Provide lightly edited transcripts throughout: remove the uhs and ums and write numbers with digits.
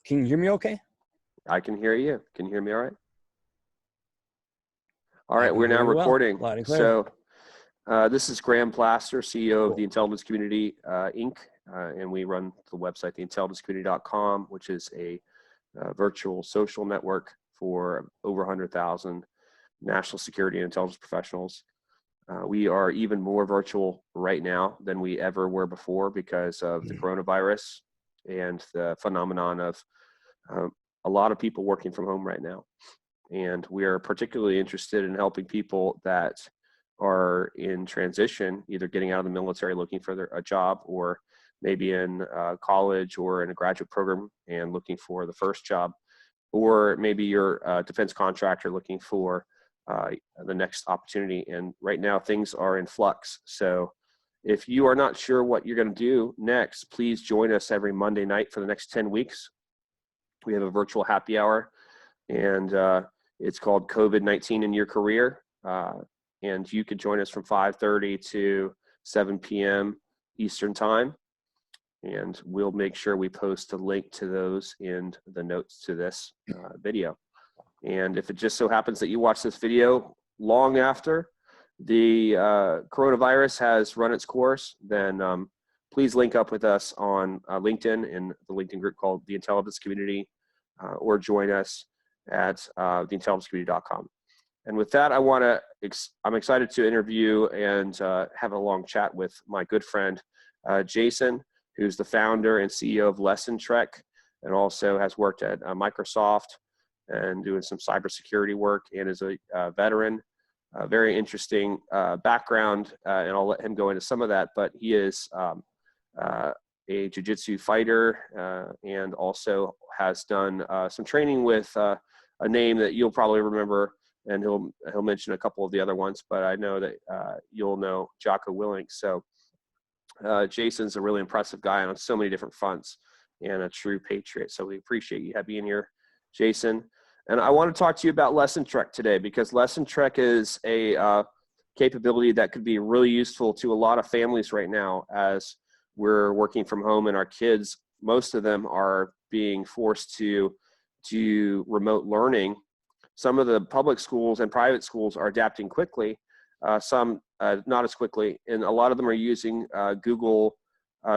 Can you hear me okay? I can hear you. Can you hear me all right? All I right, can we're hear now you well, recording. loud and clear. So this is Graham Plaster, CEO of Cool. the Intelligence Community, Inc., and we run the website, theintelligencecommunity.com, which is a virtual social network for over 100,000 national security and intelligence professionals. We are even more virtual right now than we ever were before because of the coronavirus and the phenomenon of a lot of people working from home right now. And we are particularly interested in helping people that are in transition, either getting out of the military, looking for a job, or maybe in college or in a graduate program and looking for the first job, or maybe you're a defense contractor looking for the next opportunity. And right now things are in flux. So if you are not sure what you're going to do next, please join us every Monday night for the next 10 weeks. We have a virtual happy hour, and it's called COVID-19 in Your Career. And you could join us from 5:30 to 7 p.m. Eastern Time. And we'll make sure we post a link to those in the notes to this video. And if it just so happens that you watch this video long after the coronavirus has run its course, then please link up with us on LinkedIn in the LinkedIn group called the Intelligence Community, or join us at theintelligencecommunity.com. And with that, I'm excited to interview and have a long chat with my good friend, Jason, who's the founder and CEO of Lessontrek, and also has worked at Microsoft and doing some cybersecurity work, and is a veteran. Very interesting background, and I'll let him go into some of that, but he is a Jujitsu fighter, and also has done some training with a name that you'll probably remember, and he'll mention a couple of the other ones, but I know that you'll know Jocko Willink. So Jason's a really impressive guy on so many different fronts and a true patriot. So we appreciate you being here, Jason. And I want to talk to you about Lessontrek today, because Lessontrek is a capability that could be really useful to a lot of families right now as we're working from home, and our kids, most of them are being forced to do remote learning. Some of the public schools and private schools are adapting quickly, some not as quickly, and a lot of them are using Google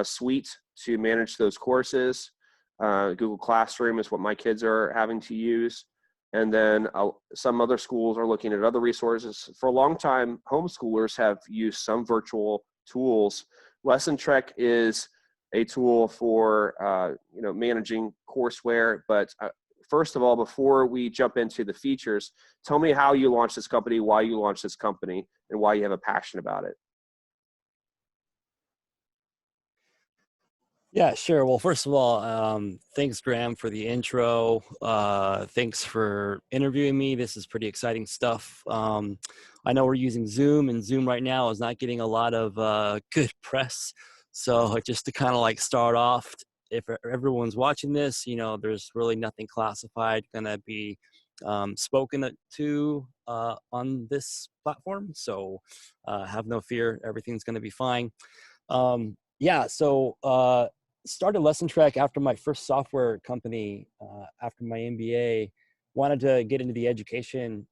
Suite to manage those courses. Google Classroom is what my kids are having to use. And then some other schools are looking at other resources. For a long time, homeschoolers have used some virtual tools. Lessontrek is a tool for managing courseware. But first of all, before we jump into the features, tell me how you launched this company, why you launched this company, and why you have a passion about it. Yeah, sure. Well, first of all, thanks, Graham, for the intro. Thanks for interviewing me. This is pretty exciting stuff. I know we're using Zoom, and Zoom right now is not getting a lot of good press. So just to kind of like start off, if everyone's watching this, there's really nothing classified going to be spoken to on this platform. So have no fear. Everything's going to be fine. Started Lessontrek after my first software company, after my MBA, wanted to get into the education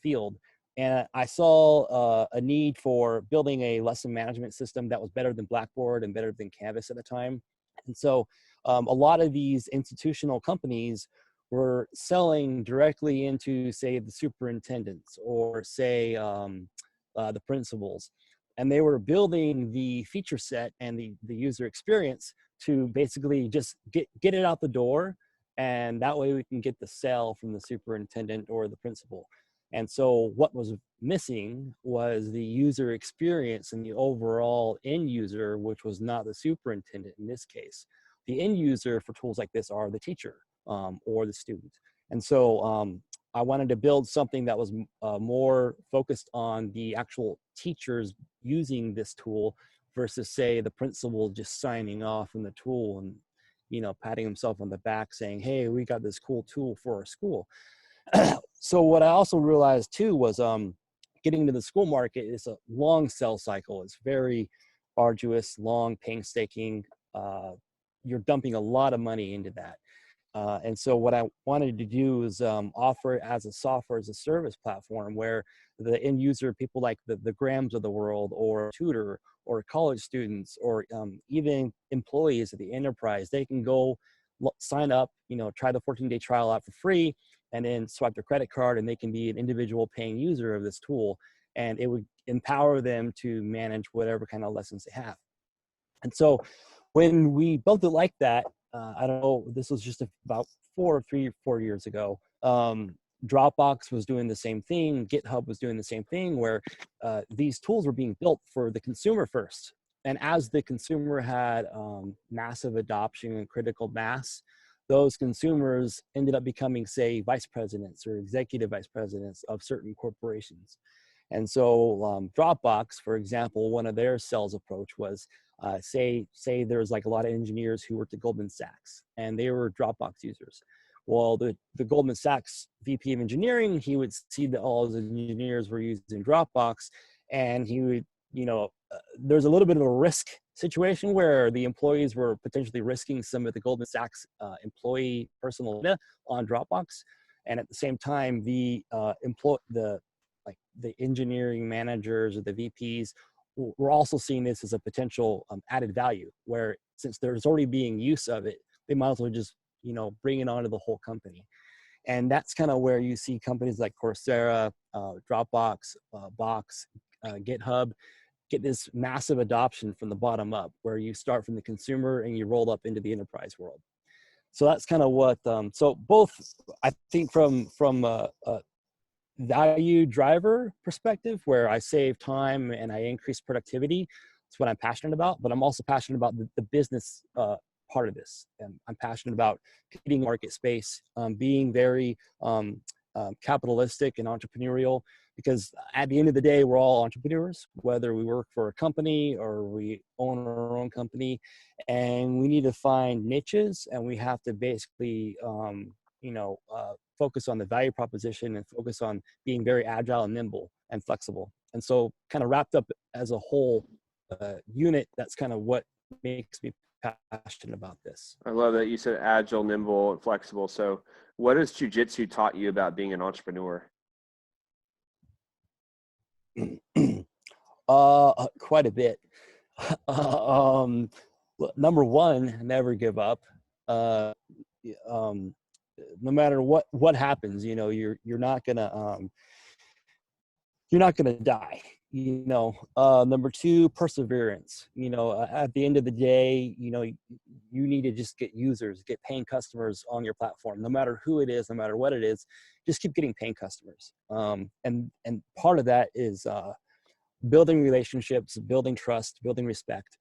field. And I saw a need for building a lesson management system that was better than Blackboard and better than Canvas at the time. And so a lot of these institutional companies were selling directly into, say, the superintendents or, say, the principals. And they were building the feature set and the user experience to basically just get it out the door. And that way we can get the sale from the superintendent or the principal. And so what was missing was the user experience and the overall end user, which was not the superintendent in this case. The end user for tools like this are the teacher or the student. And so I wanted to build something that was more focused on the actual teachers using this tool versus, say, the principal just signing off in the tool and, patting himself on the back saying, hey, we got this cool tool for our school. So what I also realized too was getting into the school market is a long sales cycle. It's very arduous, long, painstaking. You're dumping a lot of money into that. And so what I wanted to do is offer it as a software as a service platform where the end user, people like the Grahams of the world, or tutor, or college students, or even employees of the enterprise, they can go sign up, try the 14-day trial out for free, and then swipe their credit card, and they can be an individual paying user of this tool. And it would empower them to manage whatever kind of lessons they have. And so when we built it like that, I don't know, this was just about 4 years ago. Dropbox was doing the same thing. GitHub was doing the same thing, where these tools were being built for the consumer first. And as the consumer had massive adoption and critical mass, those consumers ended up becoming, say, vice presidents or executive vice presidents of certain corporations. And so Dropbox, for example, one of their sales approach was, say there's like a lot of engineers who worked at Goldman Sachs, and they were Dropbox users. Well, the Goldman Sachs VP of engineering, he would see that all his engineers were using Dropbox, and he would, there's a little bit of a risk situation where the employees were potentially risking some of the Goldman Sachs employee personal data on Dropbox. And at the same time, the engineering managers or the VPs were also seeing this as a potential added value, where since there's already being use of it, they might as well just, bring it onto the whole company. And that's kind of where you see companies like Coursera, Dropbox, Box, GitHub get this massive adoption from the bottom up, where you start from the consumer and you roll up into the enterprise world. So that's kind of what, so both, I think from a value driver perspective, where I save time and I increase productivity, it's what I'm passionate about. But I'm also passionate about the business part of this. And I'm passionate about creating market space, being very capitalistic and entrepreneurial, because at the end of the day, we're all entrepreneurs, whether we work for a company or we own our own company. And we need to find niches, and we have to basically focus on the value proposition and focus on being very agile and nimble and flexible. And so kind of wrapped up as a whole unit, that's kind of what makes me passionate about this. I love that you said agile, nimble, and flexible. So what has Jiu-Jitsu taught you about being an entrepreneur? Quite a bit. Number one, never give up. No matter what happens, you're not gonna die. Number two, perseverance. At the end of the day, you need to just get users, get paying customers on your platform, no matter who it is, no matter what it is. Just keep getting paying customers. And part of that is building relationships, building trust, building respect.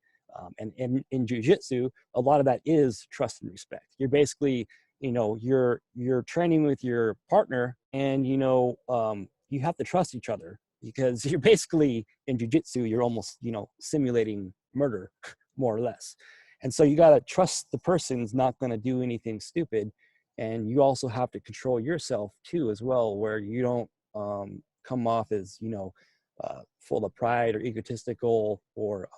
And in Jiu-Jitsu, a lot of that is trust and respect. You're basically, you're training with your partner, and you have to trust each other, because you're basically in Jiu-Jitsu, you're almost simulating murder, more or less. And so you got to trust the person's not going to do anything stupid, and you also have to control yourself too as well, where you don't come off as full of pride or egotistical or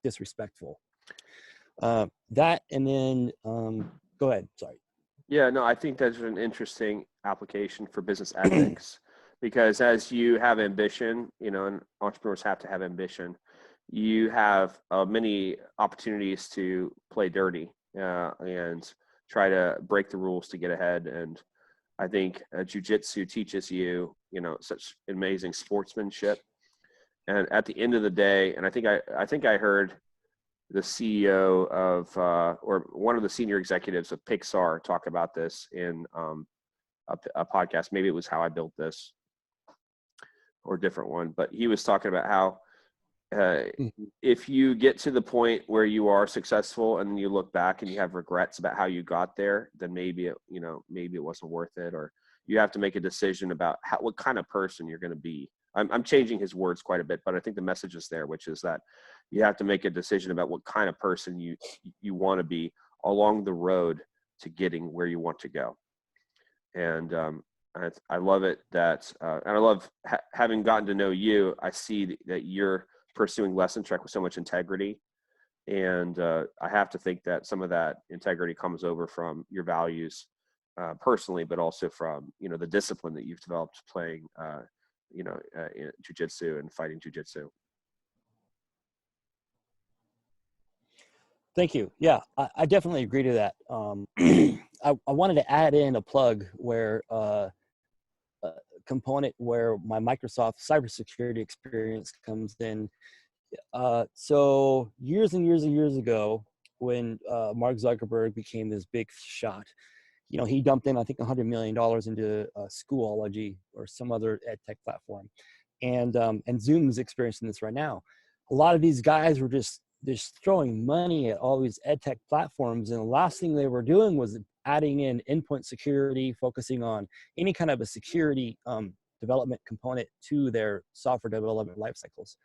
disrespectful. That, and then go ahead, sorry. Yeah, no, I think that's an interesting application for business ethics, because as you have ambition, and entrepreneurs have to have ambition, you have many opportunities to play dirty and try to break the rules to get ahead. And I think Jiu-Jitsu teaches you, such amazing sportsmanship. And at the end of the day, and I think I heard the CEO of, or one of the senior executives of Pixar talk about this in a podcast. Maybe it was How I Built This, or a different one. But he was talking about how if you get to the point where you are successful and you look back and you have regrets about how you got there, then maybe it wasn't worth it, or you have to make a decision about what kind of person you're going to be. I'm changing his words quite a bit, but I think the message is there, which is that you have to make a decision about what kind of person you want to be along the road to getting where you want to go. And I love it that, and I love having gotten to know you. I see that you're pursuing Lessontrek with so much integrity, And I have to think that some of that integrity comes over from your values personally, but also from, you know, the discipline that you've developed playing, in jujitsu and fighting jujitsu. Thank you. Yeah, I definitely agree to that. I wanted to add in a plug where a component where my Microsoft cybersecurity experience comes in. So years and years and years ago, when Mark Zuckerberg became this big shot, you know, he dumped in, I think, $100 million into Schoology or some other ed tech platform. And Zoom is experiencing this right now. A lot of these guys were just throwing money at all these ed tech platforms. And the last thing they were doing was adding in endpoint security, focusing on any kind of a security development component to their software development life cycles.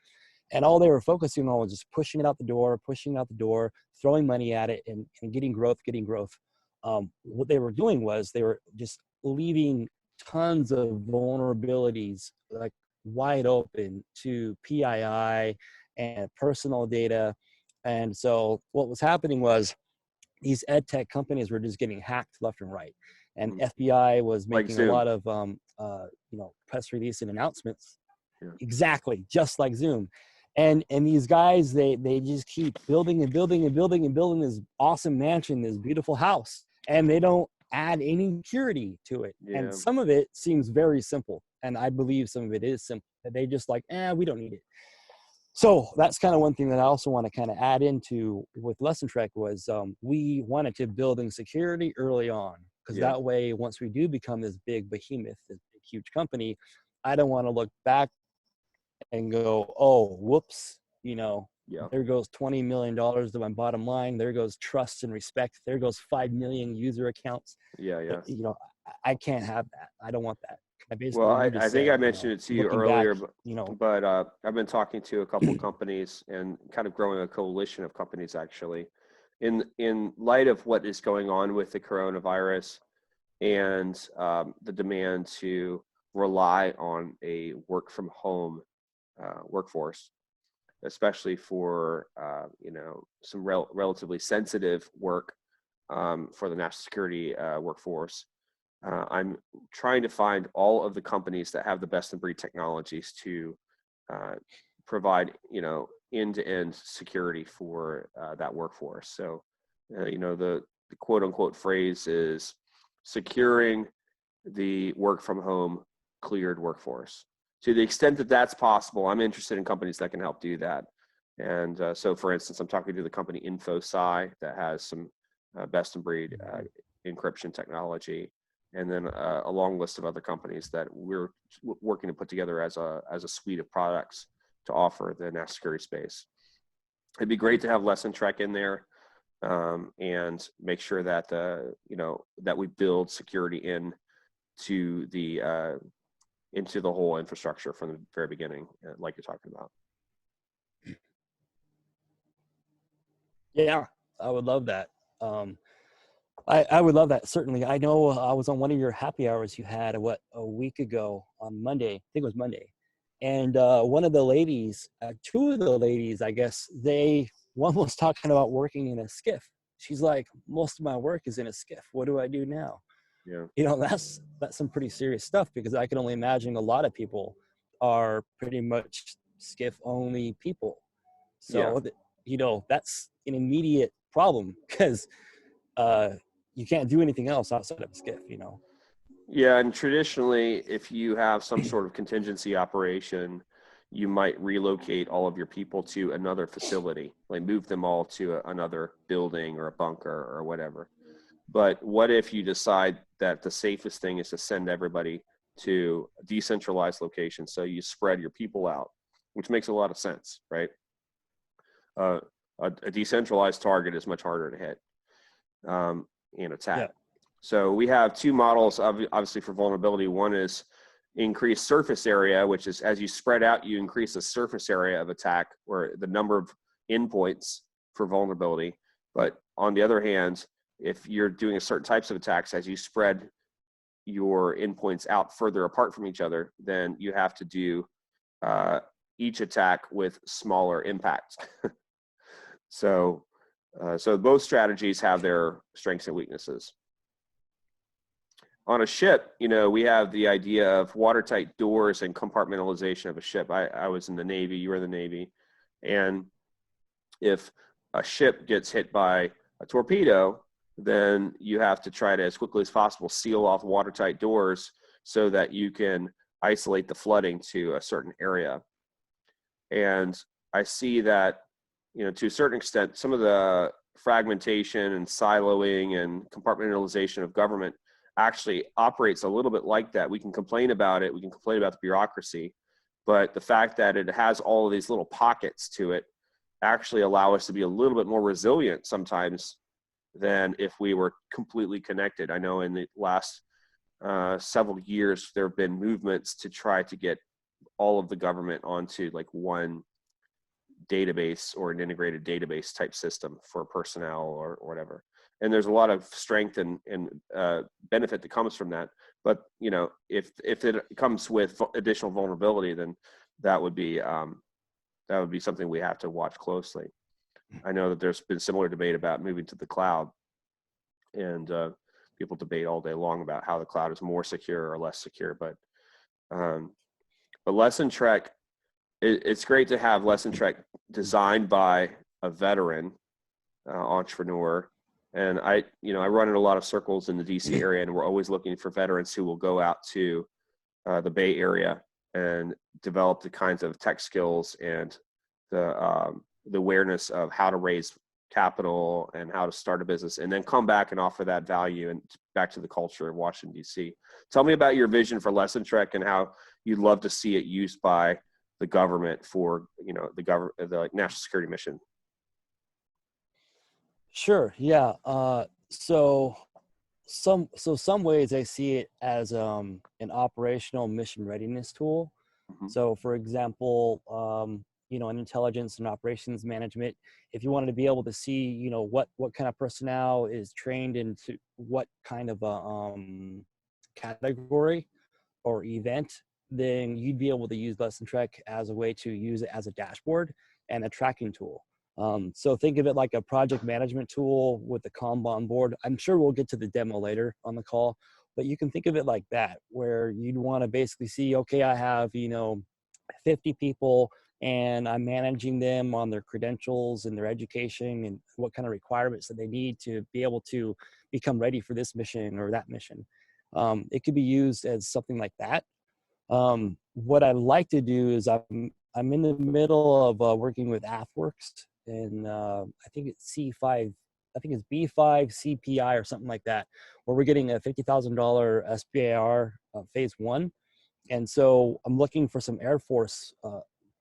And all they were focusing on was just pushing it out the door, throwing money at it, and getting growth. What they were doing was they were just leaving tons of vulnerabilities like wide open to PII and personal data. And so what was happening was these ed tech companies were just getting hacked left and right. And FBI was Like making a Zoom. lot of press release and announcements. Yeah. Exactly, just like Zoom. And these guys, they just keep building and building and building and building this awesome mansion, this beautiful house, and they don't add any security to it. Yeah. And some of it seems very simple, and I believe some of it is simple. They just like, we don't need it. So that's kind of one thing that I also want to kind of add into with Lessontrek was we wanted to build in security early on, because Yeah. that way, once we do become this big behemoth, this big, huge company, I don't want to look back and go, oh, whoops, Yeah. there goes $20 million to my bottom line. There goes trust and respect. There goes 5 million user accounts. Yeah. I can't have that. I don't want that. Basically, Well, you I just think said, I mentioned it to you looking back, earlier, but I've been talking to a couple companies and kind of growing a coalition of companies actually, in light of what is going on with the coronavirus and the demand to rely on a work from home workforce, especially for some relatively sensitive work for the national security workforce. I'm trying to find all of the companies that have the best in breed technologies to provide, end-to-end security for that workforce. So, the quote unquote phrase is securing the work from home cleared workforce. To the extent that that's possible, I'm interested in companies that can help do that. And so, for instance, I'm talking to the company InfoSci that has some best in breed encryption technology, and then a long list of other companies that we're working to put together as a suite of products to offer the national security space. It'd be great to have Lessontrek in there and make sure that that we build security into the whole infrastructure from the very beginning, like you're talking about. Yeah, I would love that. I would love that, certainly. I know I was on one of your happy hours you had, a week ago on Monday. I think it was Monday. And one of the ladies, two of the ladies, I guess, one was talking about working in a skiff. She's like, most of my work is in a skiff. What do I do now? Yeah. That's some pretty serious stuff, because I can only imagine a lot of people are pretty much skiff only people. So, that's an immediate problem, because you can't do anything else outside of a skiff, Yeah, and traditionally, if you have some sort of contingency operation, you might relocate all of your people to another facility, like move them all to another building or a bunker or whatever. But what if you decide that the safest thing is to send everybody to a decentralized location? So you spread your people out, which makes a lot of sense, right? A decentralized target is much harder to hit and attack. Yeah. So we have two models, obviously, for vulnerability. One is increased surface area, which is as you spread out, you increase the surface area of attack, or the number of endpoints for vulnerability. But on the other hand, if you're doing certain types of attacks, as you spread your endpoints out further apart from each other, then you have to do each attack with smaller impacts. So, so both strategies have their strengths and weaknesses. On a ship, you know, we have the idea of watertight doors and compartmentalization of a ship. I was in the Navy, you were in the Navy. And if a ship gets hit by a torpedo, then you have to try to, as quickly as possible, seal off watertight doors so that you can isolate the flooding to a certain area. And I see that, you know, to a certain extent, some of the fragmentation and siloing and compartmentalization of government actually operates a little bit like that. We can complain about it. We can complain about the bureaucracy, but the fact that it has all of these little pockets to it actually allow us to be a little bit more resilient sometimes than if we were completely connected. I know in the last several years, there have been movements to try to get all of the government onto like one database or an integrated database type system for personnel or whatever. And there's a lot of strength and benefit that comes from that. But, you know, if it comes with additional vulnerability, then that would be something we have to watch closely. I know that there's been similar debate about moving to the cloud, and people debate all day long about how the cloud is more secure or less secure. But Lessontrek, it's great to have Lessontrek designed by a veteran entrepreneur. And I run in a lot of circles in the DC area, and we're always looking for veterans who will go out to the Bay Area and develop the kinds of tech skills and the awareness of how to raise capital and how to start a business, and then come back and offer that value and back to the culture of Washington, D.C. Tell me about your vision for Lessontrek and how you'd love to see it used by the government for, you know, the national security mission. Sure. Yeah. So some ways I see it as an operational mission readiness tool. Mm-hmm. So for example, you know, in intelligence and operations management, if you wanted to be able to see, you know, what kind of personnel is trained into what kind of a category or event, then you'd be able to use Lessontrek as a way to use it as a dashboard and a tracking tool. So think of it like a project management tool with a Kanban board. I'm sure we'll get to the demo later on the call, but you can think of it like that, where you'd want to basically see, okay, I have, you know, 50 people and I'm managing them on their credentials and their education and what kind of requirements that they need to be able to become ready for this mission or that mission. It could be used as something like that. What I like to do is I'm in the middle of working with AFWorks, and I think it's C5, I think it's B5 CPI or something like that, where we're getting a $50,000 SBIR phase 1. And so I'm looking for some Air Force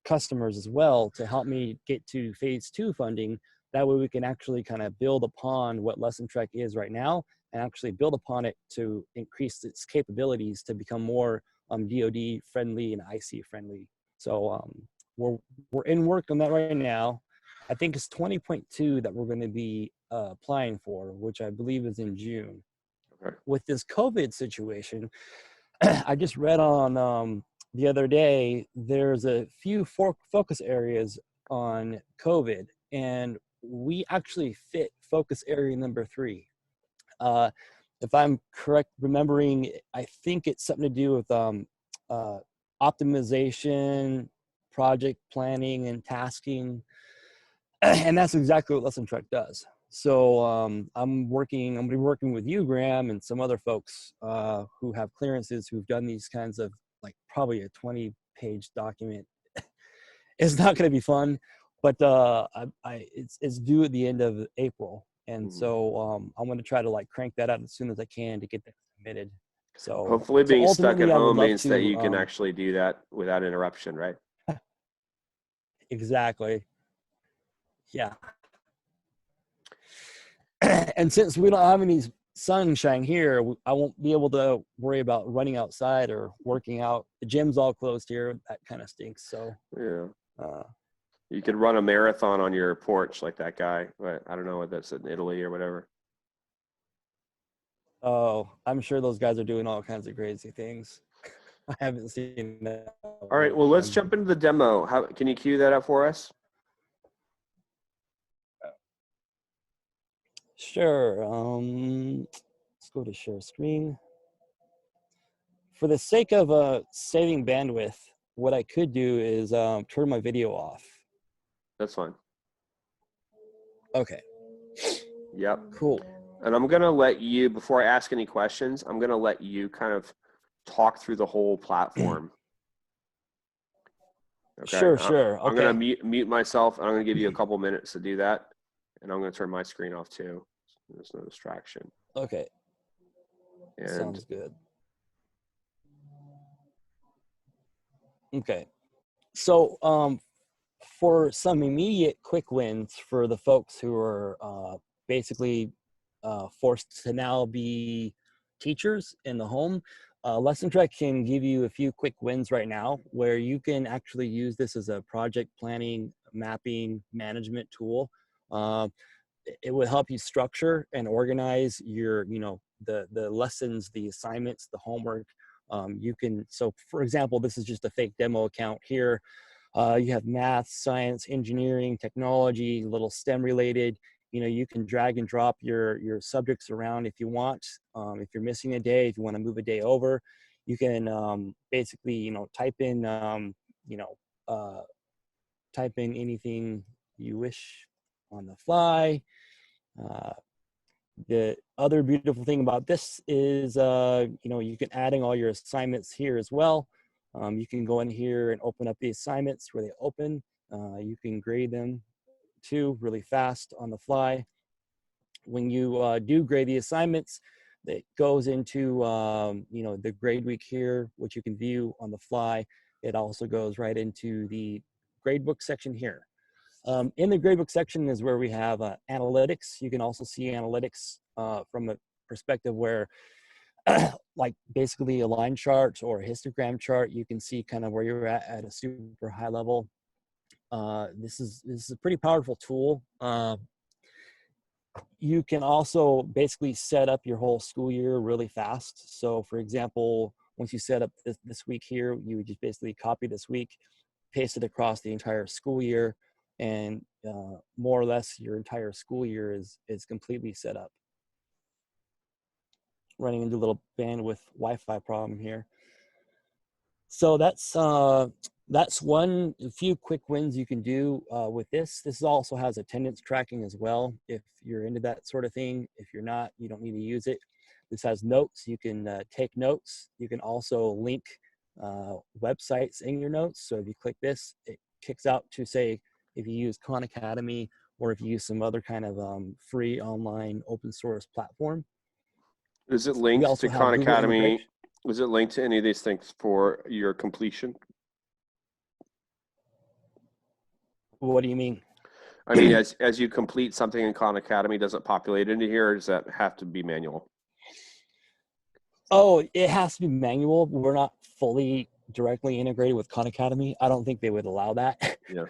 customers as well to help me get to phase 2 funding. That way we can actually kind of build upon what Lessontrek is right now and actually build upon it to increase its capabilities to become more DoD friendly and IC friendly. So we're in work on that right now. I think it's 20.2 that we're going to be applying for, which I believe is in June. Okay. With this COVID situation, I just read on the other day, there's a few focus areas on COVID, and we actually fit focus area number 3. If I'm correct remembering, I think it's something to do with optimization, project planning, and tasking. And that's exactly what Lessontrek does. So I'm going to be working with you, Graham, and some other folks who have clearances who've done these kinds of, like, probably a 20-page document. It's not going to be fun, but it's due at the end of April. And so I'm going to try to, like, crank that out as soon as I can to get that submitted. So hopefully being stuck at home means that you can to, actually do that without interruption, right? Exactly. Yeah. And since we don't have any sunshine here, I won't be able to worry about running outside or working out. The gym's all closed here. That kind of stinks. So yeah, you could run a marathon on your porch like that guy. But I don't know what that's in Italy or whatever. Oh, I'm sure those guys are doing all kinds of crazy things. I haven't seen that. All right, well, let's jump into the demo. How can you cue that up for us? Sure. Let's go to share screen. For the sake of saving bandwidth, what I could do is turn my video off. That's fine. Okay. Yep. Cool. And I'm going to let you, before I ask any questions, I'm going to let you kind of talk through the whole platform. Okay. Sure. I'm going Okay. to mute myself, and I'm going to give you a couple minutes to do that. And I'm going to turn my screen off too. So there's no distraction. Okay. And Sounds good. Okay. So for some immediate quick wins for the folks who are basically forced to now be teachers in the home, Lessontrek can give you a few quick wins right now where you can actually use this as a project planning, mapping, management tool. It will help you structure and organize your, the lessons, the assignments, the homework. You can, so for example, this is just a fake demo account here. You have math, science, engineering, technology, little STEM related. You can drag and drop your subjects around if you want. If you're missing a day, if you want to move a day over, you can basically, type in, type in anything you wish on the fly. The other beautiful thing about this is, you can adding all your assignments here as well. You can go in here and open up the assignments where they open. You can grade them too really fast on the fly. When you do grade the assignments, it goes into, the grade week here, which you can view on the fly. It also goes right into the gradebook section here. In the gradebook section is where we have analytics. You can also see analytics from a perspective where, like basically a line chart or a histogram chart, you can see kind of where you're at a super high level. This is a pretty powerful tool. You can also basically set up your whole school year really fast. So for example, once you set up this week here, you would just basically copy this week, paste it across the entire school year, and more or less your entire school year is completely set up. Running into a little bandwidth Wi-Fi problem here. So that's a few quick wins you can do with this. This also has attendance tracking as well. If you're into that sort of thing, if you're not, you don't need to use it. This has notes. You can take notes. You can also link websites in your notes. So if you click this, it kicks out to say, if you use Khan Academy or if you use some other kind of free online open source platform. Is it We linked also to have Khan Google Academy? integration. Is it linked to any of these things for your completion? What do you mean? I mean, as you complete something in Khan Academy, does it populate into here, or does that have to be manual? Oh, it has to be manual. We're not fully directly integrated with Khan Academy. I don't think they would allow that. Yeah.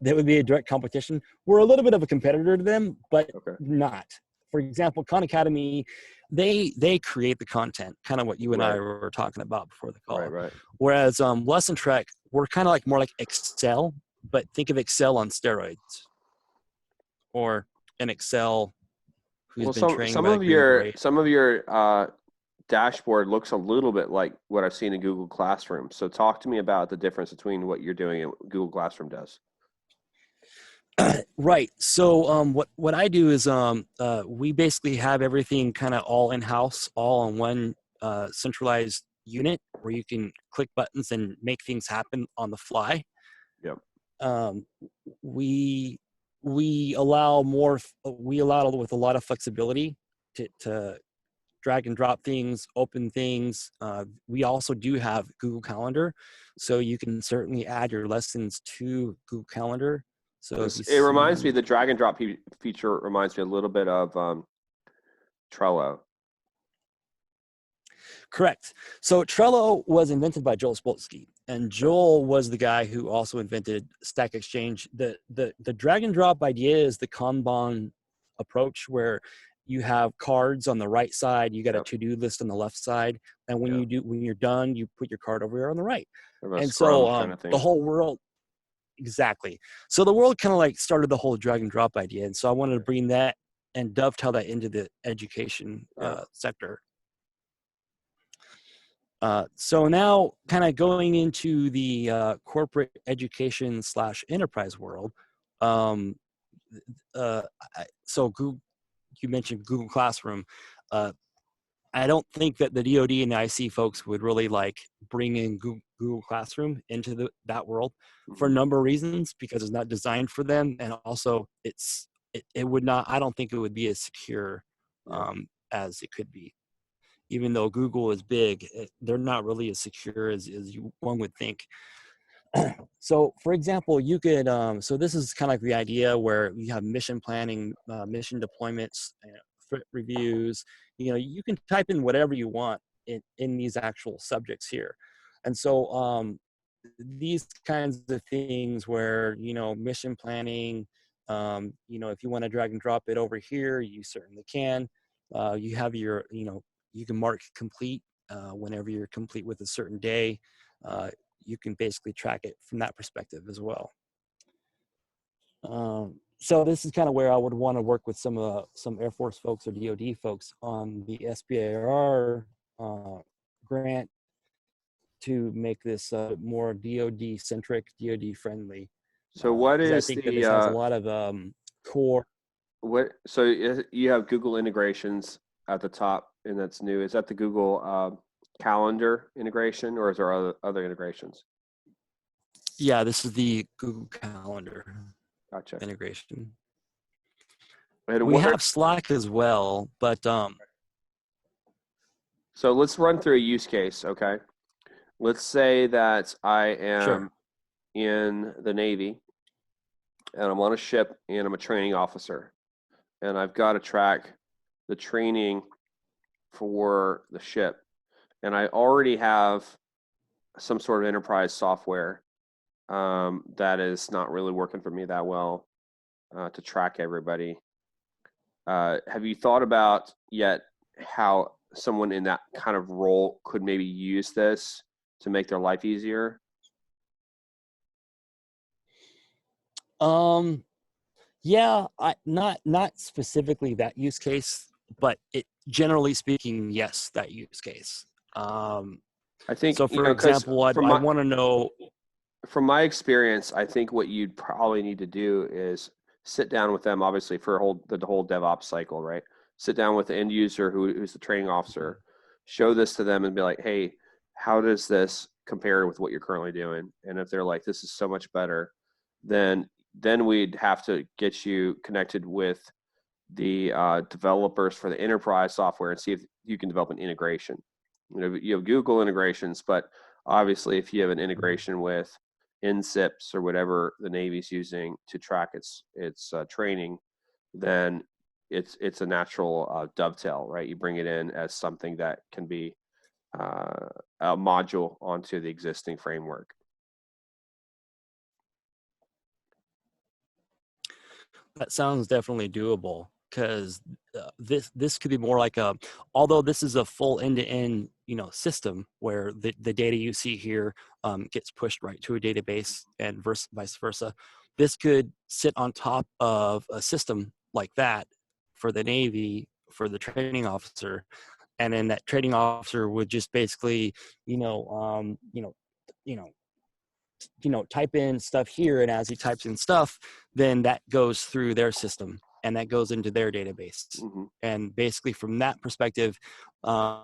That would be a direct competition. We're a little bit of a competitor to them, but Okay. not. For example, Khan Academy, they create the content, kind of what you and I were talking about before the call. Right. Whereas Lessontrek, we're kind of more like Excel, but think of Excel on steroids, or an Excel who's been trained by Green Beret. Some of your dashboard looks a little bit like what I've seen in Google Classroom. So talk to me about the difference between what you're doing and what Google Classroom does. Right. So what I do is we basically have everything kind of all in-house, all on one centralized unit where you can click buttons and make things happen on the fly. Yep. We allow with a lot of flexibility to drag and drop things, open things. We also do have Google Calendar, so you can certainly add your lessons to Google Calendar. So it reminds me, the drag and drop feature reminds me a little bit of Trello. Correct. So Trello was invented by Joel Spolsky, and Joel was the guy who also invented Stack Exchange. The drag and drop idea is the Kanban approach, where you have cards on the right side, you got a to-do list on the left side, and when you're done, you put your card over here on the right. And so kind of the whole world. Exactly. So the world kind of like started the whole drag and drop idea. And so I wanted to bring that and dovetail that into the education Yeah. sector. So now kind of going into the corporate education / enterprise world. Um, so Google, you mentioned Google Classroom. I don't think that the DoD and the IC folks would really like bring in Google Classroom into that world for a Mhm. number of reasons, because it's not designed for them, and also it would not. I don't think it would be as secure Yeah. as it could be. Even though Google is big, they're not really as secure as one would think. So, for example, you could, so this is kind of like the idea where you have mission planning, mission deployments, threat reviews. You can type in whatever you want in these actual subjects here. And so these kinds of things where, mission planning, if you want to drag and drop it over here, you certainly can. You have your, you can mark complete whenever you're complete with a certain day. You can basically track it from that perspective as well. So this is kind of where I would want to work with some Air Force folks or DoD folks on the SBIR grant to make this more DoD centric, DoD friendly. So what Because I is think that this has a lot of core. so you have Google integrations at the top, and that's new. Is that the Google Calendar integration, or is there other integrations? Yeah, this is the Google Calendar Gotcha. integration. And We have Slack as well, but so let's run through a use case, okay? Let's say that I am sure. in the Navy, and I'm on a ship, and I'm a training officer, and I've got to track the training for the ship, and I already have some sort of enterprise software that is not really working for me that well to track everybody. Have you thought about yet how someone in that kind of role could maybe use this to make their life easier? Yeah, not specifically that use case, but it generally speaking, yes, that use case. I think, So for because example, I want to know. from my experience, I think what you'd probably need to do is sit down with them, obviously, for the whole DevOps cycle, right? Sit down with the end user who's the training officer, show this to them and be like, hey, how does this compare with what you're currently doing? And if they're like, this is so much better, then we'd have to get you connected with the developers for the enterprise software and see if you can develop an integration. You have Google integrations, but obviously if you have an integration with NSIPs or whatever the Navy's using to track its training, then it's a natural dovetail, right? You bring it in as something that can be a module onto the existing framework. That sounds definitely doable, because this could be more like although this is a full end-to-end system where the data you see here gets pushed right to a database and vice versa. This could sit on top of a system like that for the Navy, for the training officer, and then that training officer would just basically type in stuff here, and as he types in stuff, then that goes through their system and that goes into their database. Mm-hmm. And basically from that perspective,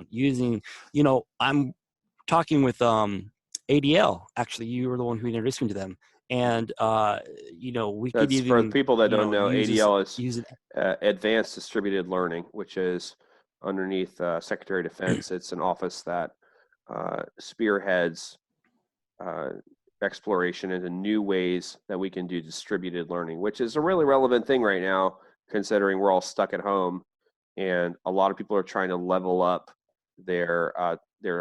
using, I'm talking with ADL. Actually, you were the one who introduced me to them, and we could That's, for even people that don't know, ADL is use it. Advanced Distributed Learning, which is underneath Secretary of Defense. It's an office that spearheads exploration into new ways that we can do distributed learning, which is a really relevant thing right now, considering we're all stuck at home, and a lot of people are trying to level up their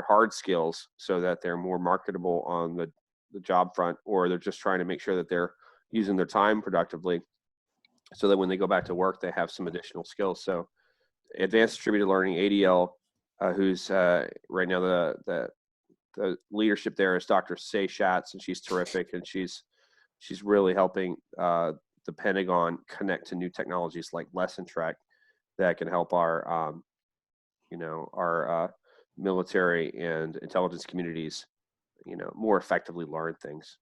hard skills so that they're more marketable on the job front, or they're just trying to make sure that they're using their time productively so that when they go back to work, they have some additional skills. So Advanced Distributed Learning, ADL, who's right now the leadership there is Dr. Say Schatz, and she's terrific, and she's really helping the Pentagon connect to new technologies like Lessontrek. that can help our, our military and intelligence communities, more effectively learn things.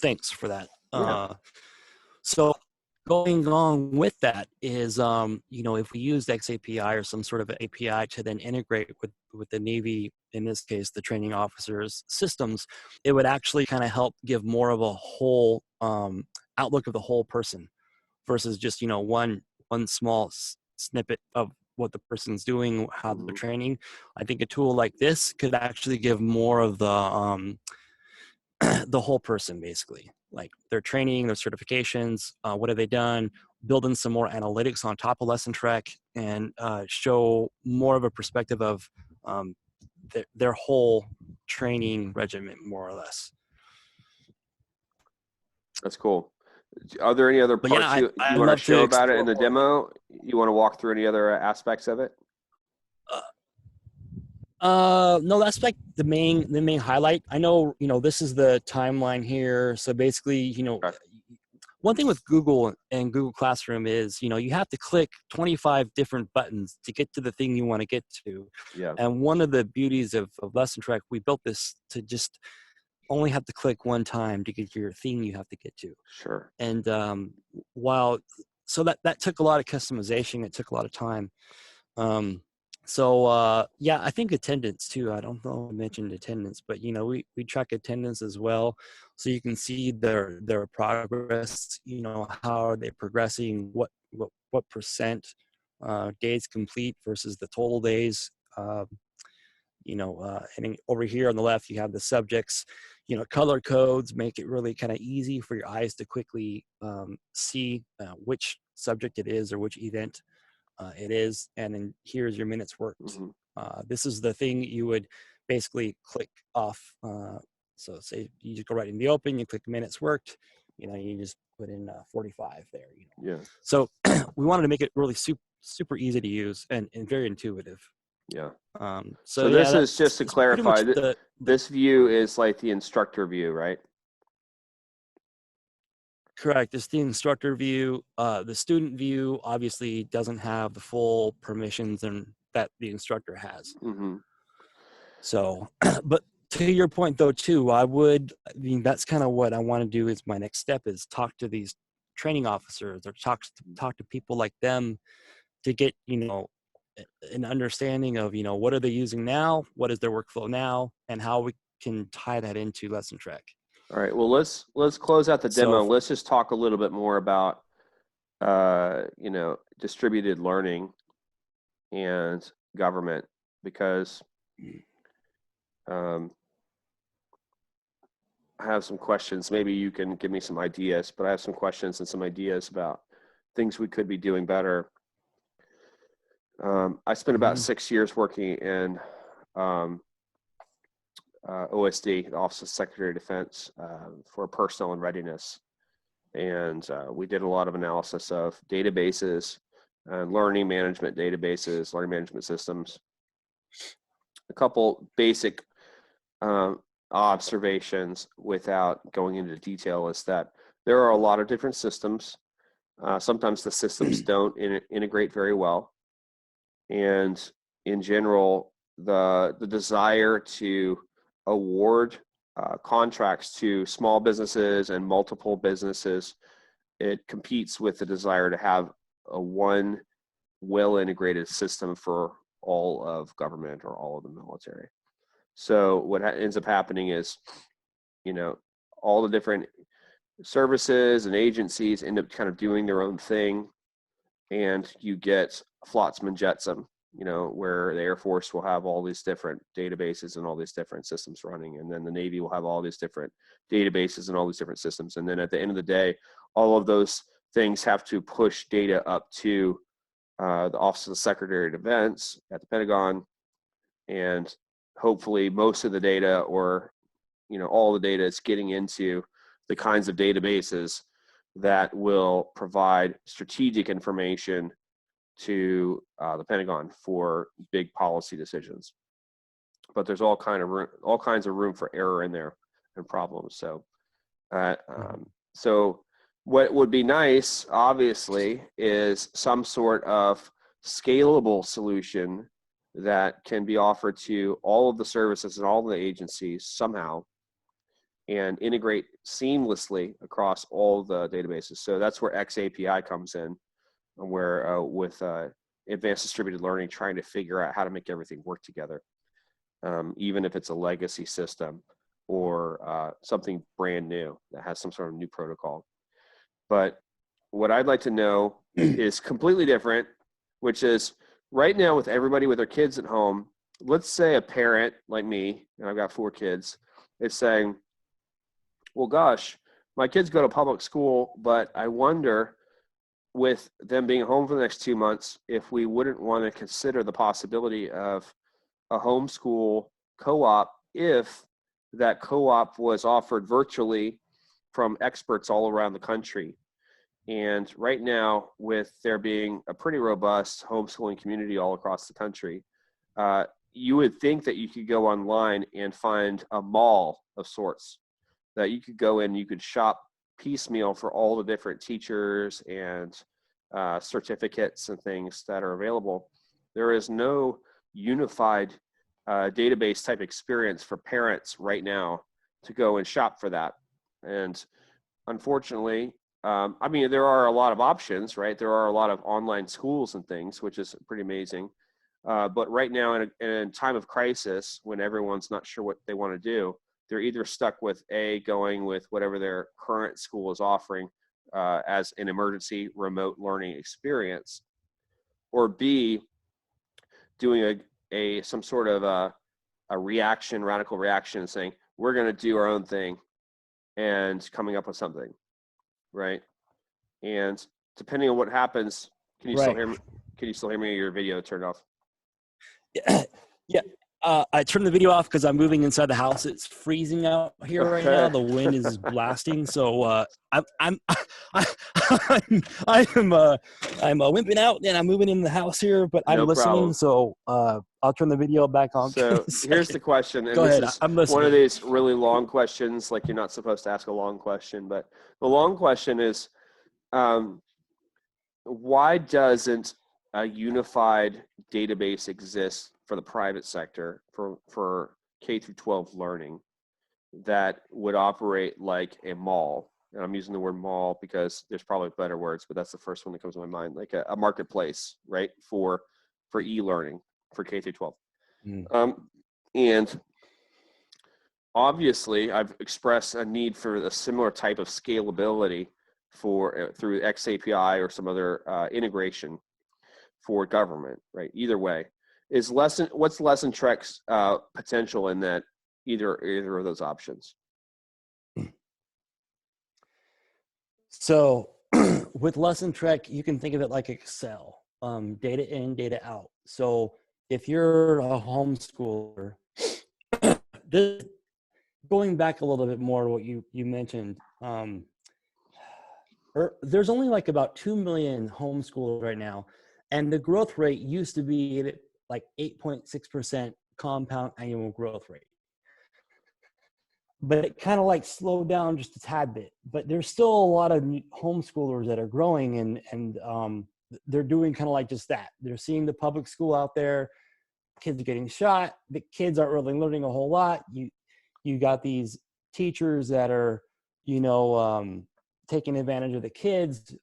Thanks for that. Yeah. So going on with that is, if we use XAPI or some sort of API to then integrate with the Navy, in this case, the training officers' systems, it would actually kind of help give more of a whole outlook of the whole person versus just, one small snippet of what the person's doing, how they're training. I think a tool like this could actually give more of the the whole person, basically, like their training, their certifications, what have they done, building some more analytics on top of Lessontrek, and show more of a perspective of their whole training regimen, more or less. That's cool. Are there any other But yeah, parts you I want to love to show about it in the explore more. demo? You want to walk through any other aspects of it? No, that's like the main highlight. I know, this is the timeline here. So basically, Okay. one thing with Google and Google Classroom is, you have to click 25 different buttons to get to the thing you want to get to. Yeah. And one of the beauties of Lessontrek, we built this to just only have to click one time to get to your thing you have to get to. Sure. And so that took a lot of customization. It took a lot of time. Yeah, I think attendance too. I don't know if I mentioned attendance, but we track attendance as well, so you can see their progress. How are they progressing? What percent days complete versus the total days. And then over here on the left, you have the subjects. Color codes make it really kind of easy for your eyes to quickly see which subject it is or which event it is, and then here's your minutes worked. This is the thing you would basically click off. So say you just go right in the open, you click minutes worked, you just put in 45 there. Yeah. So we wanted to make it really super easy to use and very intuitive. Yeah. So this yeah, is just to clarify, this view is like the instructor view, right? Correct. It's the instructor view. The student view obviously doesn't have the full permissions and that the instructor has. So, but to your point though, too, that's kind of what I want to do is my next step is talk to these training officers or talk to people like them to get, an understanding of, what are they using now? What is their workflow now? And how we can tie that into Lessontrek. All right. Well, let's close out the demo. So Let's just talk a little bit more about, distributed learning and government, because I have some questions. Maybe you can give me some ideas, but I have some questions and some ideas about things we could be doing better. I spent about 6 years working in OSD, the Office of Secretary of Defense, for personnel and readiness. And we did a lot of analysis of databases and learning management databases, learning management systems. A couple basic observations without going into detail is that there are a lot of different systems. Sometimes the systems don't integrate very well. And in general, the desire to award contracts to small businesses and multiple businesses, it competes with the desire to have a one well-integrated system for all of government or all of the military. So what ends up happening is, all the different services and agencies end up kind of doing their own thing, and you get Flotsam Jetsam, where the Air Force will have all these different databases and all these different systems running, and then the Navy will have all these different databases and all these different systems, and then at the end of the day, all of those things have to push data up to the Office of the Secretary of Defense at the Pentagon, and hopefully most of the data, or all the data, is getting into the kinds of databases that will provide strategic information to the Pentagon for big policy decisions. But there's all kinds of room for error in there and problems. So What would be nice, obviously, is some sort of scalable solution that can be offered to all of the services and all of the agencies somehow and integrate seamlessly across all the databases. So that's where XAPI comes in, where with advanced distributed learning, trying to figure out how to make everything work together, even if it's a legacy system or something brand new that has some sort of new protocol. But what I'd like to know is completely different, which is right now with everybody with their kids at home, let's say a parent like me, and I've got 4 kids, is saying, well, gosh, my kids go to public school, but I wonder with them being home for the next 2 months, if we wouldn't want to consider the possibility of a homeschool co-op if that co-op was offered virtually from experts all around the country. And right now, with there being a pretty robust homeschooling community all across the country, you would think that you could go online and find a mall of sorts that you could go in, you could shop piecemeal for all the different teachers and certificates and things that are available. There is no unified database type experience for parents right now to go and shop for that. And unfortunately, I mean, there are a lot of options, right? There are a lot of online schools and things, which is pretty amazing. But right now, in a time of crisis, when everyone's not sure what they want to do, they're either stuck with going with whatever their current school is offering as an emergency remote learning experience, or B, doing some sort of a radical reaction, saying we're going to do our own thing and coming up with something, right? And depending on what happens, can you still hear me? Can you still hear me? Your video turned off. Yeah. I turned the video off because I'm moving inside the house. It's freezing out here right now. The wind is blasting, so I'm wimping out and I'm moving in the house here. But I'm listening, so I'll turn the video back on. So here's the question, and Go ahead. I'm listening. One of these really long questions. Like, you're not supposed to ask a long question, but the long question is, why doesn't a unified database exist for the private sector for K through 12 learning that would operate like a mall? And I'm using the word mall because there's probably better words, but that's the first one that comes to my mind, like a marketplace, right? For e-learning for K through 12. And obviously I've expressed a need for a similar type of scalability through XAPI or some other integration for government, right? Either way, what's Lessontrek's potential in that either of those options? So with Lessontrek, you can think of it like Excel, data in, data out. So if you're a homeschooler, going back a little bit more to what you mentioned, there's only like about 2 million homeschoolers right now. And the growth rate used to be like 8.6% compound annual growth rate. But it kind of like slowed down just a tad bit. But there's still a lot of homeschoolers that are growing, and they're doing kind of like just that. They're seeing the public school out there. Kids are getting shot. The kids aren't really learning a whole lot. You got these teachers that are, taking advantage of the kids.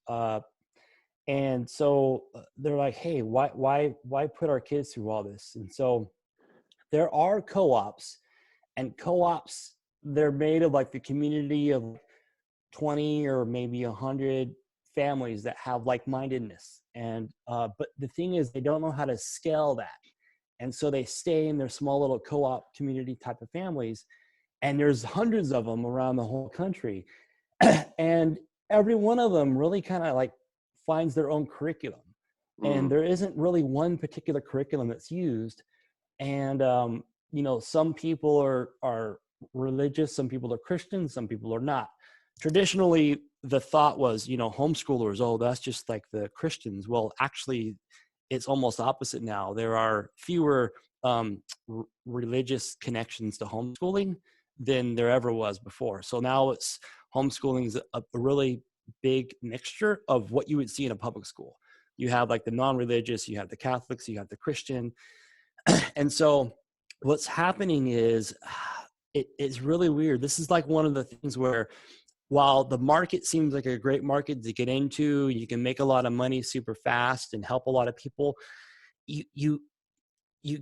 And so they're like, hey, why put our kids through all this? And so there are co-ops, and co-ops, they're made of like the community of 20 or maybe 100 families that have like-mindedness. And but the thing is, they don't know how to scale that. And so they stay in their small little co-op community type of families. And there's hundreds of them around the whole country. And every one of them really kind of like finds their own curriculum. And there isn't really one particular curriculum that's used. And, some people are religious, some people are Christian, some people are not. Traditionally, the thought was, homeschoolers, oh, that's just like the Christians. Well, actually, it's almost opposite now. There are fewer religious connections to homeschooling than there ever was before. So now homeschooling is a really big mixture of what you would see in a public school. You have like the non-religious, you have the Catholics, you have the Christian. And so what's happening is it's really weird. This is like one of the things where while the market seems like a great market to get into, you can make a lot of money super fast and help a lot of people, you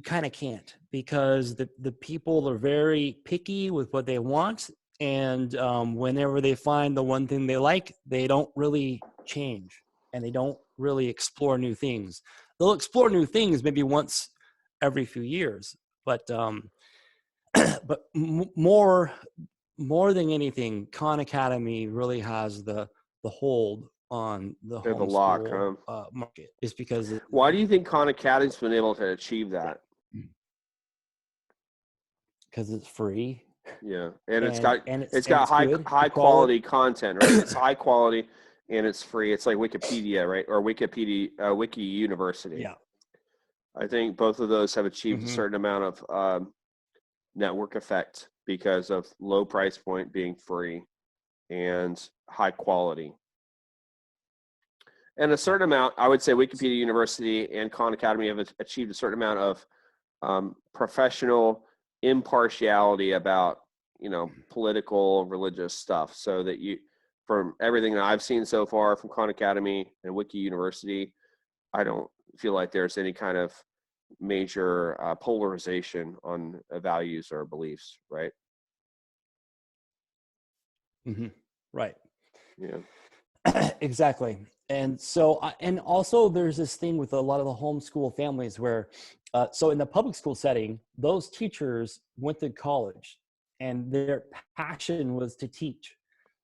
kind of can't, because the people are very picky with what they want. And whenever they find the one thing they like, they don't really change, and they don't really explore new things. They'll explore new things maybe once every few years, but more than anything, Khan Academy really has the hold on the They're the lock, homeschool market, is because Why do you think Khan Academy's been able to achieve that? it's free. Yeah, and it's It's got high good. high quality content, right? It's high quality and it's free. It's like Wikipedia, right? Or Wiki University. Yeah. I think both of those have achieved a Mm-hmm. certain amount of network effect because of low price point being free and high quality. And a certain amount, I would say Wikipedia University and Khan Academy have achieved a certain amount of professional impartiality about, political, religious stuff, so that from everything that I've seen so far from Khan Academy and Wiki University, I don't feel like there's any kind of major polarization on values or beliefs, right? Mm-hmm. Right. Yeah. Exactly. And so, and also there's this thing with a lot of the homeschool families where, so in the public school setting, those teachers went to college and their passion was to teach.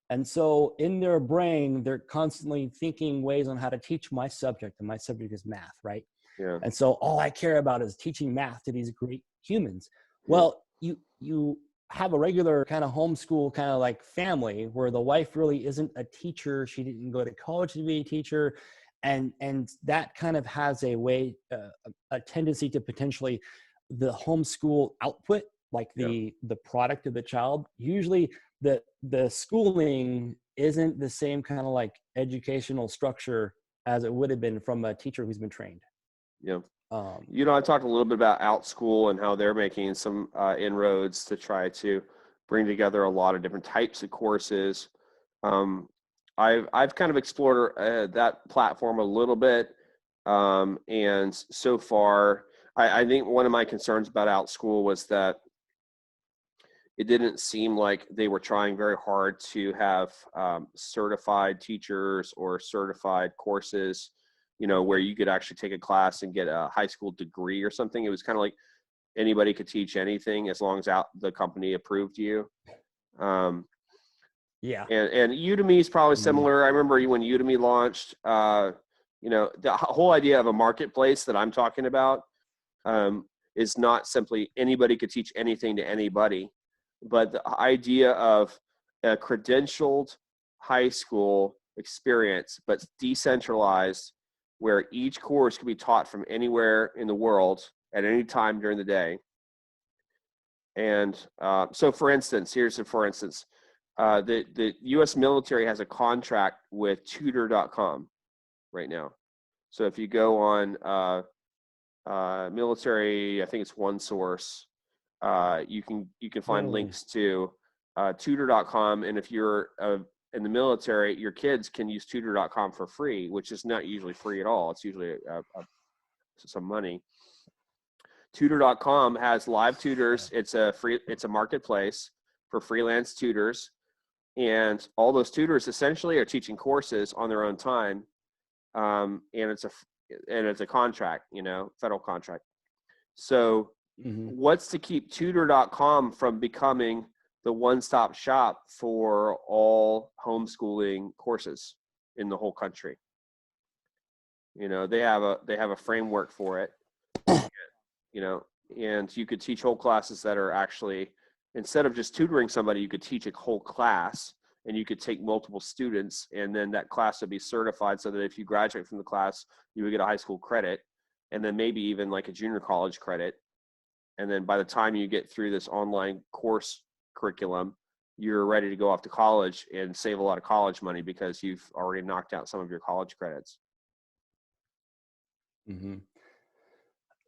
And so in their brain, they're constantly thinking ways on how to teach my subject, and my subject is math, right? Yeah. And so all I care about is teaching math to these great humans. Yeah. Well, you have a regular kind of homeschool kind of like family where the wife really isn't a teacher. She didn't go to college to be a teacher. And that kind of has a way, a tendency to potentially the homeschool output, like the product of the child. Usually the schooling isn't the same kind of like educational structure as it would have been from a teacher who's been trained. Yeah. I talked a little bit about OutSchool and how they're making some inroads to try to bring together a lot of different types of courses. I've kind of explored that platform a little bit, and so far, I think one of my concerns about OutSchool was that it didn't seem like they were trying very hard to have certified teachers or certified courses, where you could actually take a class and get a high school degree or something. It was kind of like anybody could teach anything as long as the company approved you. Yeah. And Udemy is probably similar. I remember when Udemy launched, the whole idea of a marketplace that I'm talking about is not simply anybody could teach anything to anybody, but the idea of a credentialed high school experience, but decentralized, where each course can be taught from anywhere in the world at any time during the day. And so, for instance, the U.S. military has a contract with Tutor.com right now. So if you go on military, I think it's OneSource, you can find links to Tutor.com, and if you're in the military, your kids can use Tutor.com for free, which is not usually free at all. It's usually some money. Tutor.com has live tutors. It's a marketplace for freelance tutors, and all those tutors essentially are teaching courses on their own time, and it's a contract, federal contract. So what's to keep Tutor.com from becoming the one-stop shop for all homeschooling courses in the whole country? They have a framework for it, and you could teach whole classes that are actually, instead of just tutoring somebody, you could teach a whole class, and you could take multiple students, and then that class would be certified so that if you graduate from the class, you would get a high school credit, and then maybe even like a junior college credit. And then by the time you get through this online course curriculum, you're ready to go off to college and save a lot of college money because you've already knocked out some of your college credits. Mm-hmm.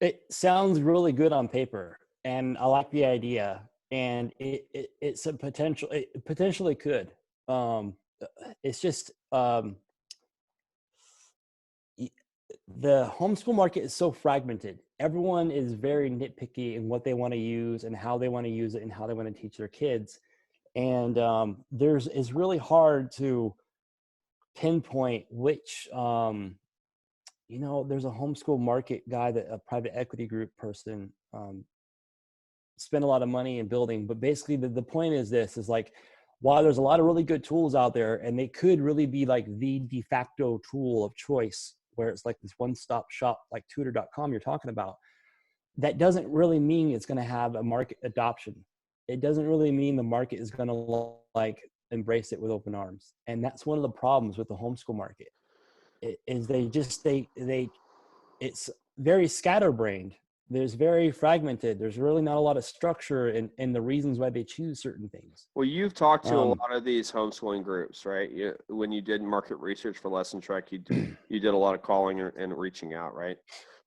It sounds really good on paper, and I like the idea. And it's a potential. It potentially could. It's just the homeschool market is so fragmented. Everyone is very nitpicky in what they want to use and how they want to use it and how they want to teach their kids. And it's really hard to pinpoint which there's a homeschool market guy, that a private equity group person spent a lot of money in building. But basically the point is this is like, while there's a lot of really good tools out there, and they could really be like the de facto tool of choice, where it's like this one-stop shop like tutor.com you're talking about, that doesn't really mean it's going to have a market adoption. It doesn't really mean the market is going to like embrace it with open arms. And that's one of the problems with the homeschool market. It's very scatterbrained. There's very fragmented. There's really not a lot of structure in the reasons why they choose certain things. Well, you've talked to a lot of these homeschooling groups, right? When you did market research for Lessontrek, you did a lot of calling and reaching out, right?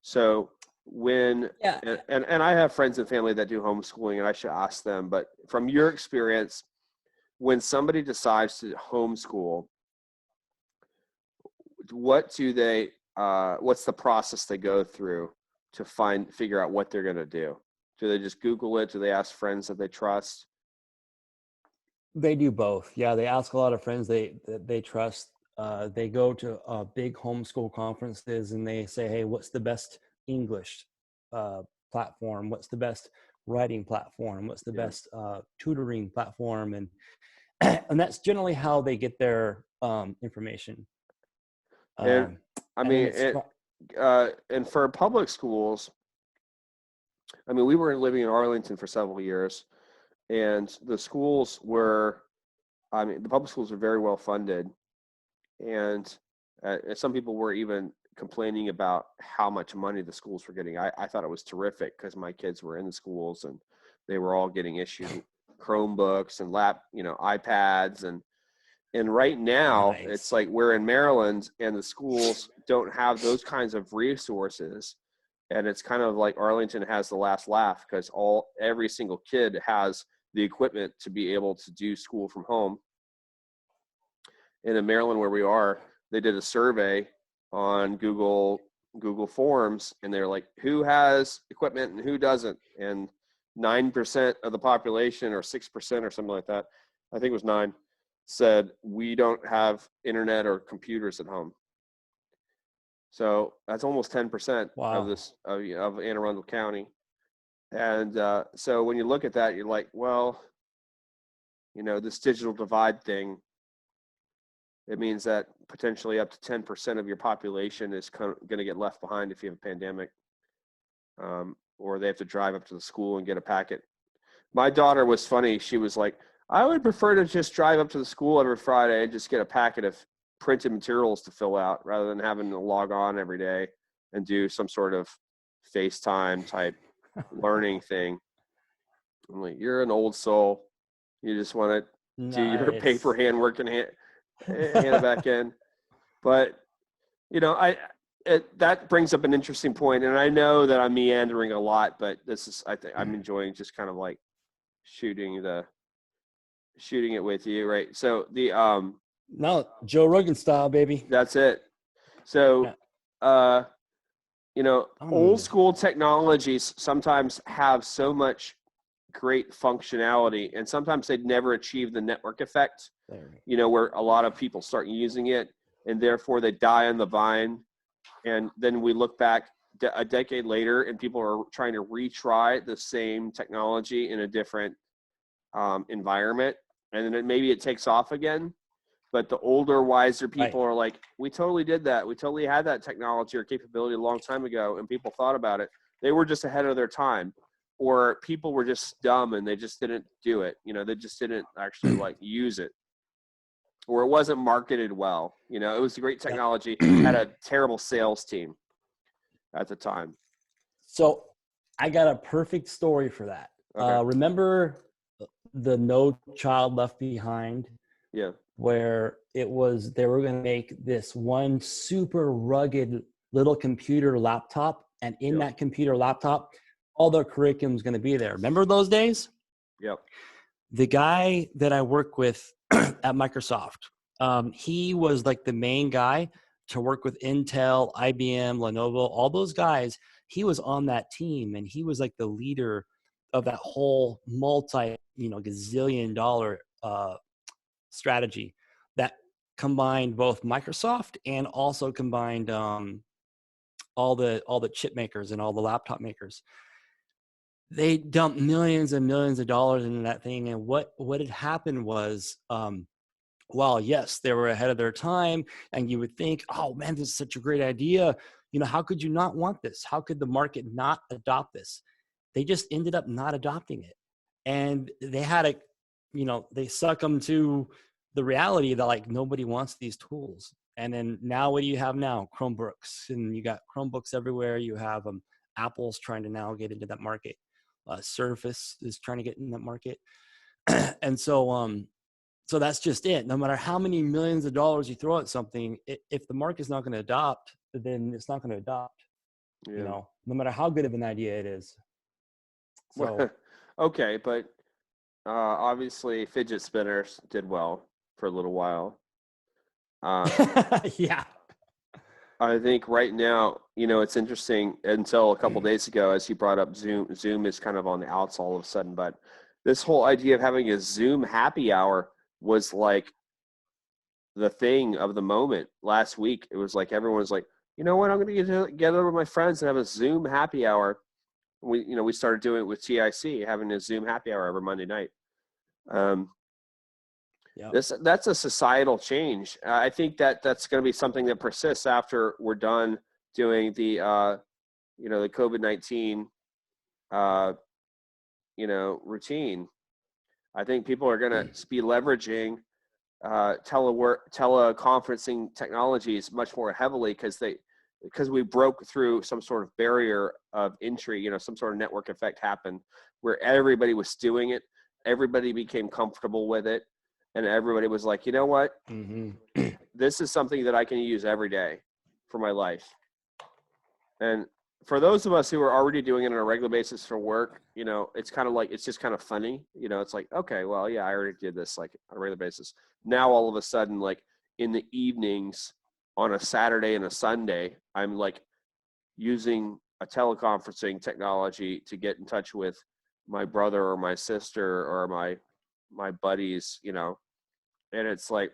So and I have friends and family that do homeschooling, and I should ask them, but from your experience, when somebody decides to homeschool, what's the process they go through to figure out what they're going to do? Do they just Google it? Do they ask friends that they trust? They do both. Yeah, they ask a lot of friends they trust. They go to big homeschool conferences and they say, hey, what's the best English platform? What's the best writing platform? What's the best tutoring platform? And and that's generally how they get their information. And and for public schools, I mean, we were living in Arlington for several years, and the schools the public schools are very well funded, and some people were even complaining about how much money the schools were getting. I thought it was terrific because my kids were in the schools and they were all getting issued Chromebooks and iPads, and right now It's like we're in Maryland and the schools don't have those kinds of resources, and it's kind of like Arlington has the last laugh because every single kid has the equipment to be able to do school from home. And in Maryland, where we are, they did a survey on Google Forms, and they're like, who has equipment and who doesn't? And 9% of the population, or 6% or something like that, I think it was 9, said we don't have internet or computers at home. So that's almost 10% of Anne Arundel County. And so when you look at that, you're like, well, this digital divide thing, it means that potentially up to 10% of your population is going to get left behind if you have a pandemic, or they have to drive up to the school and get a packet. My daughter was funny. She was like, I would prefer to just drive up to the school every Friday and just get a packet of printed materials to fill out rather than having to log on every day and do some sort of FaceTime type learning thing. I'm like, you're an old soul. You just want to do your paper handwork and hand it back in. But, that brings up an interesting point. And I know that I'm meandering a lot, but I'm enjoying just kind of like shooting it with you. Right. So no, Joe Rogan style, baby. That's it. So, old school technologies sometimes have so much great functionality, and sometimes they never achieve the network effect, where a lot of people start using it and therefore they die on the vine. And then we look back a decade later and people are trying to retry the same technology in a different environment. And then maybe it takes off again. But the older, wiser people are like, we totally did that. We totally had that technology or capability a long time ago, and people thought about it. They were just ahead of their time, or people were just dumb and they just didn't do it. They just didn't actually use it, or it wasn't marketed well. It was a great technology, had a terrible sales team at the time. So I got a perfect story for that. Okay. Remember the No Child Left Behind, Yeah. where it was they were going to make this one super rugged little computer laptop, and in Yep. that computer laptop, all their curriculum is going to be there. Remember those days? Yep. The guy that I work with at Microsoft, he was like the main guy to work with Intel, IBM, Lenovo, all those guys. He was on that team, and he was like the leader of that whole gazillion dollar strategy that combined both Microsoft and also combined all the chip makers and all the laptop makers. They dumped millions and millions of dollars into that thing, and what had happened was, well, yes, they were ahead of their time, and you would think, oh man, this is such a great idea. How could you not want this? How could the market not adopt this? They just ended up not adopting it, and they had a, they suck them to the reality that like nobody wants these tools. And then now, what do you have now? Chromebooks, and you got Chromebooks everywhere. You have Apple's trying to now get into that market. Surface is trying to get in that market, and so that's just it. No matter how many millions of dollars you throw at something, if the market's not going to adopt, then it's not going to adopt. Yeah. No matter how good of an idea it is. So okay, but obviously fidget spinners did well for a little while. yeah. I think right now, it's interesting until a couple days ago, as you brought up Zoom. Zoom is kind of on the outs all of a sudden, but this whole idea of having a Zoom happy hour was like the thing of the moment last week. It was like everyone was like, you know what, I'm going to get together with my friends and have a Zoom happy hour. We started doing it with TIC, having a Zoom happy hour every Monday night. That's a societal change. I think that's going to be something that persists after we're done doing the the COVID-19 routine. I think people are going to be leveraging teleconferencing technologies much more heavily because we broke through some sort of barrier of entry. Some sort of network effect happened where everybody was doing it, everybody became comfortable with it. And everybody was like, you know what? Mm-hmm. This is something that I can use every day for my life. And for those of us who are already doing it on a regular basis for work, it's kind of like, it's just kind of funny. It's like, okay, well, yeah, I already did this like on a regular basis. Now, all of a sudden, like in the evenings on a Saturday and a Sunday, I'm like using a teleconferencing technology to get in touch with my brother or my sister or my buddies, and it's like,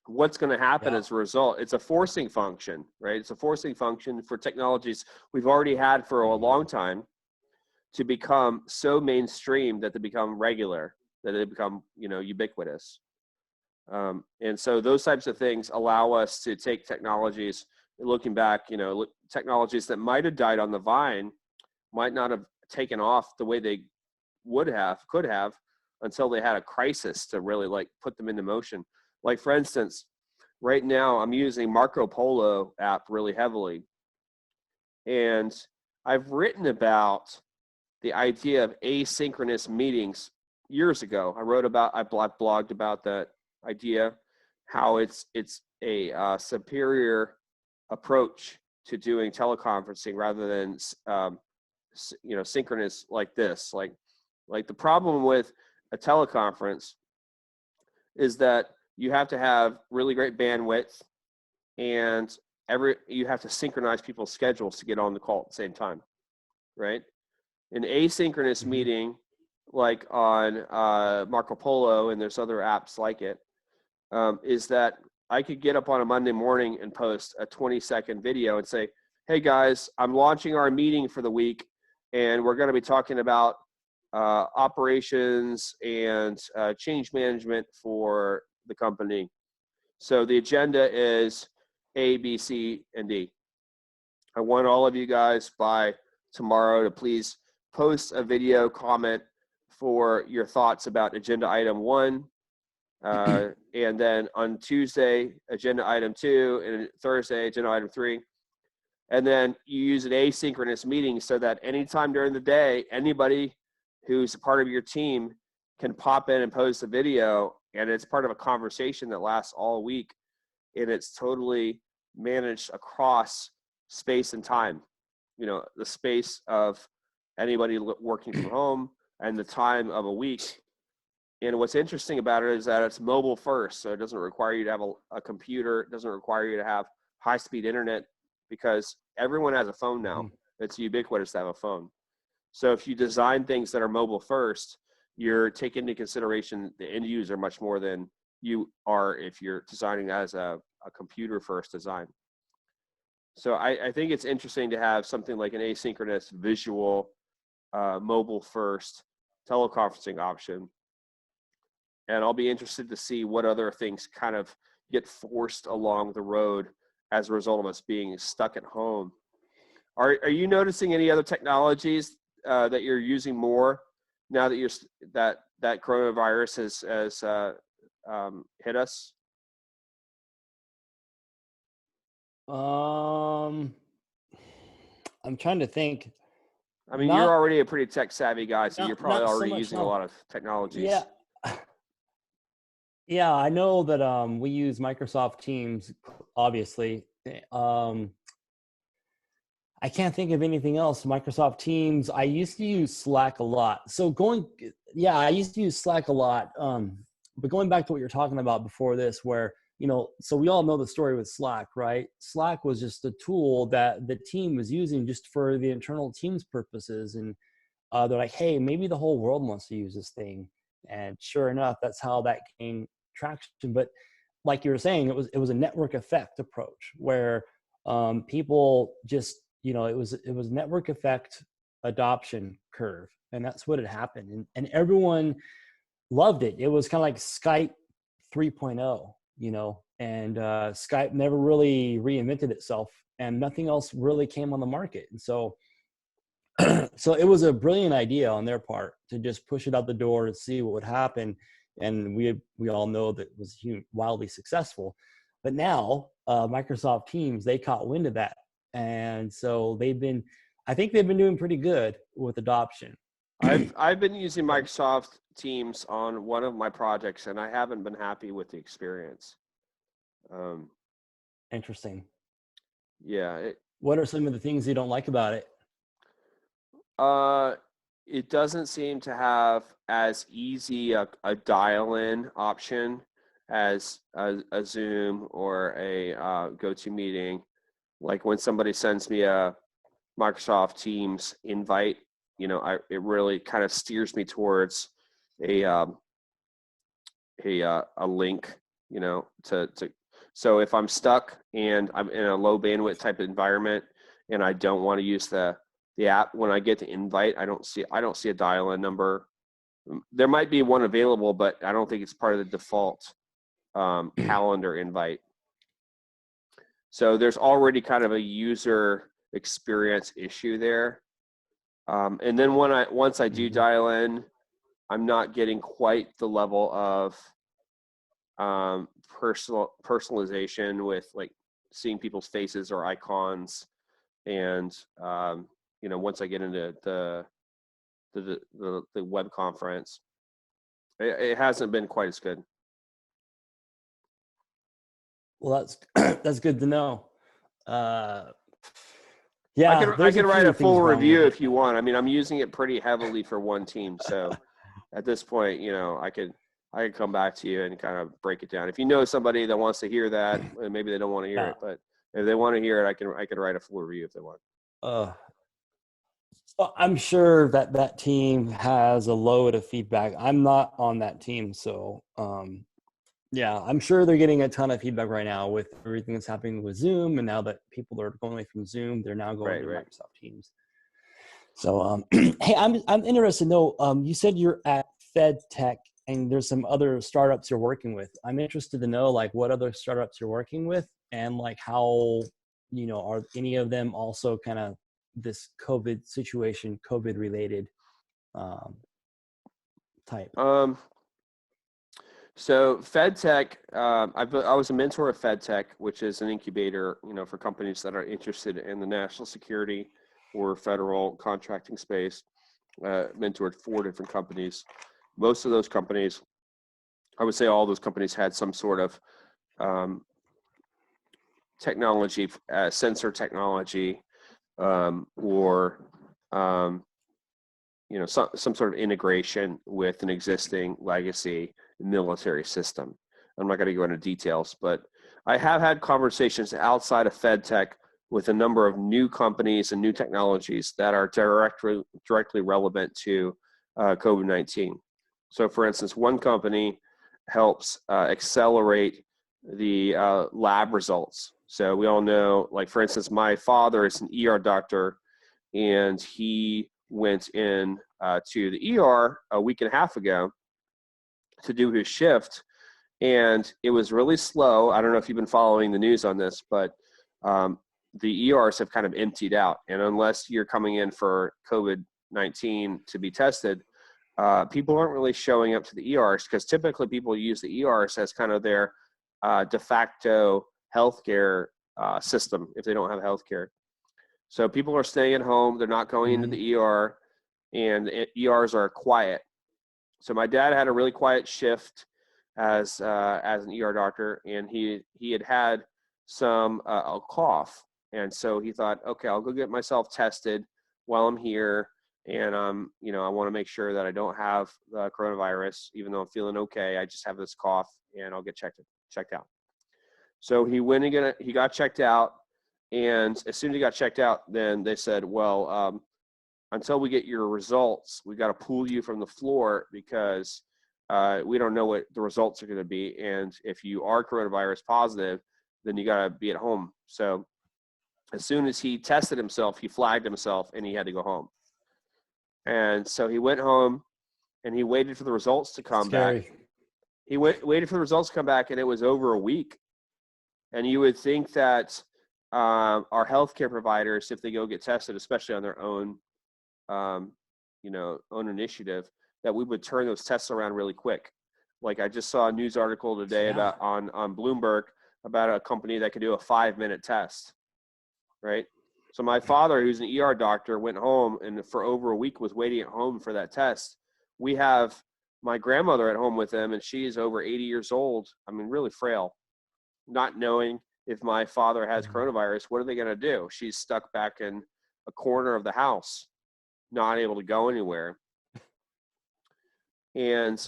what's going to happen as a result? It's a forcing function, right? It's a forcing function for technologies we've already had for a long time to become so mainstream that they become regular, that they become, ubiquitous. And so those types of things allow us to take technologies, looking back, technologies that might have died on the vine, might not have taken off the way they could have, until they had a crisis to really like put them into motion. Like for instance, right now I'm using Marco Polo app really heavily. And I've written about the idea of asynchronous meetings years ago. I blogged about that idea, how it's a superior approach to doing teleconferencing rather than synchronous like this. Like the problem with a teleconference is that you have to have really great bandwidth, and you have to synchronize people's schedules to get on the call at the same time, right? An asynchronous meeting, like on Marco Polo, and there's other apps like it, is that I could get up on a Monday morning and post a 20-second video and say, hey guys, I'm launching our meeting for the week, and we're going to be talking about operations and change management for the company. So the agenda is A, B, C, and D. I want all of you guys by tomorrow to please post a video comment for your thoughts about agenda item 1. And then on Tuesday, agenda item 2, and Thursday, agenda item 3. And then you use an asynchronous meeting so that anytime during the day, anybody who's a part of your team can pop in and post a video, and it's part of a conversation that lasts all week, and it's totally managed across space and time. You know, the space of anybody working from home and the time of a week. And what's interesting about it is that it's mobile first. So it doesn't require you to have a computer. It doesn't require you to have high-speed internet, because everyone has a phone now. It's ubiquitous to have a phone. So if you design things that are mobile first, you're taking into consideration the end user much more than you are if you're designing as a computer first design. So I think it's interesting to have something like an asynchronous visual mobile first teleconferencing option. And I'll be interested to see what other things kind of get forced along the road as a result of us being stuck at home. Are you noticing any other technologies that you're using more now that that coronavirus has hit us? I'm trying to think. I mean, you're already a pretty tech savvy guy, so you're probably not so already much, using a no. lot of technologies. Yeah. Yeah, I know that we use Microsoft Teams, obviously. I can't think of anything else. Microsoft Teams. I used to use Slack a lot. I used to use Slack a lot. But going back to what you're talking about before this, where, you know, so we all know the story with Slack, right? Slack was just a tool that the team was using just for the internal Teams purposes. And they're like, hey, maybe the whole world wants to use this thing. And sure enough, that's how that gained traction. But like you were saying, it was a network effect approach where people just, you know, it was network effect adoption curve, and that's what had happened, and everyone loved it. It was kind of like Skype 3.0, you know, and Skype never really reinvented itself, and nothing else really came on the market. And so so it was a brilliant idea on their part to just push it out the door and see what would happen. And we all know that it was wildly successful. But now Microsoft Teams, they caught wind of that. And so I think they've been doing pretty good with adoption. I've been using Microsoft Teams on one of my projects, and I haven't been happy with the experience. Interesting. Yeah. What are some of the things you don't like about it? It doesn't seem to have as easy a dial-in option as a Zoom or a GoToMeeting. Like when somebody sends me a Microsoft Teams invite, you know, it really kind of steers me towards a link, you know, so if I'm stuck and I'm in a low bandwidth type of environment and I don't want to use the app, when I get the invite, I don't see a dial-in number. There might be one available, but I don't think it's part of the default calendar invite. So there's already kind of a user experience issue there. And then once I do dial in, I'm not getting quite the level of personalization with like seeing people's faces or icons. And you know, once I get into the web conference, it hasn't been quite as good. Well, that's good to know. Yeah, I could write a full review if you want. I mean, I'm using it pretty heavily for one team, so at this point, you know, I could come back to you and kind of break it down. If you know somebody that wants to hear that, maybe they don't want to hear it, but if they want to hear it, I can write a full review if they want. I'm sure that team has a load of feedback. I'm not on that team, so yeah, I'm sure they're getting a ton of feedback right now with everything that's happening with Zoom, and now that people are going away from Zoom, they're now going to Microsoft Teams. So, hey, I'm interested to know. You said you're at FedTech, and there's some other startups you're working with. I'm interested to know like what other startups you're working with, and like how, you know, are any of them also kind of this COVID situation, COVID related type? So FedTech, I was a mentor of FedTech, which is an incubator, you know, for companies that are interested in the national security or federal contracting space. Mentored 4 different companies. most of those companies, I would say all those companies had some sort of technology, sensor technology, or some sort of integration with an existing legacy military system. I'm not going to go into details, but I have had conversations outside of FedTech with a number of new companies and new technologies that are directly relevant to COVID-19. So for instance, one company helps accelerate the lab results. So we all know, like for instance, my father is an ER doctor, and he went in to the ER a week and a half ago to do his shift, and it was really slow. I don't know if you've been following the news on this, but the ERs have kind of emptied out, and unless you're coming in for COVID-19 to be tested, people aren't really showing up to the ERs, because typically people use the ERs as kind of their de facto healthcare system if they don't have healthcare. So people are staying at home, they're not going into the ER, and the ERs are quiet. So my dad had a really quiet shift as an ER doctor, and he had some a cough, and so he thought, okay, I'll go get myself tested while I'm here, and I want to make sure that I don't have the coronavirus, even though I'm feeling okay. I just have this cough, and I'll get checked out. So he went and he got checked out, and as soon as he got checked out, then they said, well, until we get your results, we got to pull you from the floor, because we don't know what the results are going to be. And if you are coronavirus positive, then you got to be at home. So as soon as he tested himself, he flagged himself, and he had to go home. And so he went home, and he waited for the results to come back. He waited for the results to come back, and it was over a week. And you would think that our healthcare providers, if they go get tested, especially on their own, own initiative, that we would turn those tests around really quick. Like I just saw a news article today about on Bloomberg about a company that could do a 5-minute test, right? So my father, who's an ER doctor, went home and for over a week was waiting at home for that test. We have my grandmother at home with him, and she's over 80 years old. I mean, really frail, not knowing if my father has coronavirus, what are they going to do? She's stuck back in a corner of the house, not able to go anywhere. And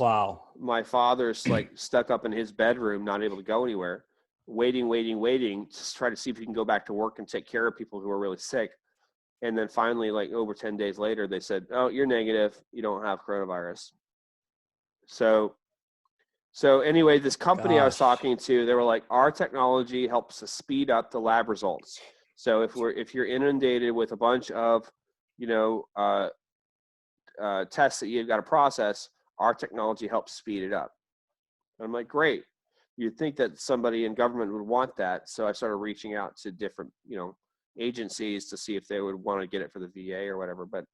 my father's like stuck up in his bedroom, not able to go anywhere, waiting to try to see if he can go back to work and take care of people who are really sick. And then finally, like over 10 days later, they said, oh, you're negative. You don't have coronavirus. So anyway, this company I was talking to, they were like, our technology helps to speed up the lab results. So if you're inundated with a bunch of, tests that you've got to process, our technology helps speed it up. And I'm like, great. You'd think that somebody in government would want that. So I started reaching out to different, agencies to see if they would want to get it for the VA or whatever, but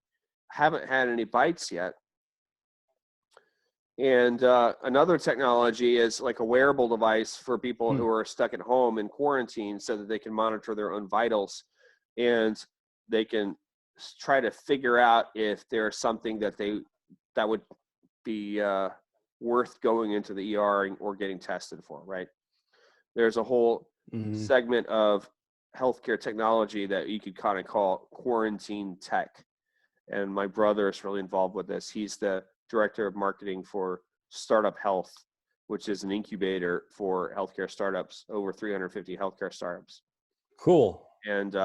haven't had any bites yet. And another technology is like a wearable device for people who are stuck at home in quarantine, so that they can monitor their own vitals, and they can try to figure out if there's something that would be worth going into the ER or getting tested for, right? There's a whole segment of healthcare technology that you could kind of call quarantine tech. And my brother is really involved with this. He's the director of marketing for Startup Health, which is an incubator for healthcare startups, over 350 healthcare startups. Cool. And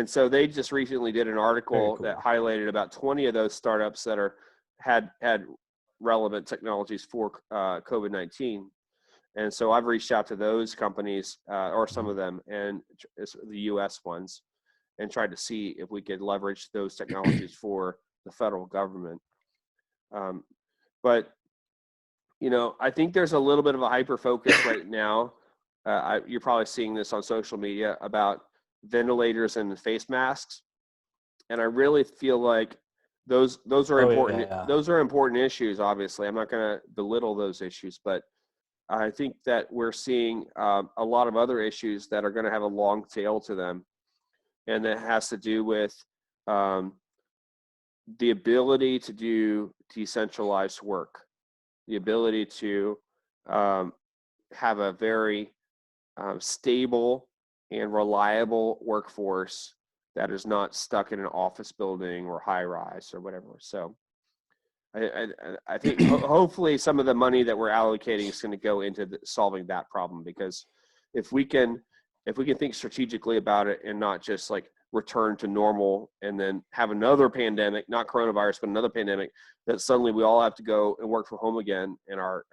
so they just recently did an article that highlighted about 20 of those startups that had relevant technologies for COVID-19. And so I've reached out to those companies, or some of them, and the US ones, and tried to see if we could leverage those technologies for the federal government. But, I think there's a little bit of a hyper focus right now. You're probably seeing this on social media about ventilators and face masks. And I really feel like those are important. Yeah. Those are important issues. Obviously, I'm not going to belittle those issues, but I think that we're seeing a lot of other issues that are going to have a long tail to them. And that has to do with the ability to do decentralized work. the ability to have a very stable and reliable workforce that is not stuck in an office building or high rise or whatever. So I think hopefully some of the money that we're allocating is going to go into solving that problem, because if we can think strategically about it and not just like return to normal and then have another pandemic, not coronavirus, but another pandemic, that suddenly we all have to go and work from home again, and our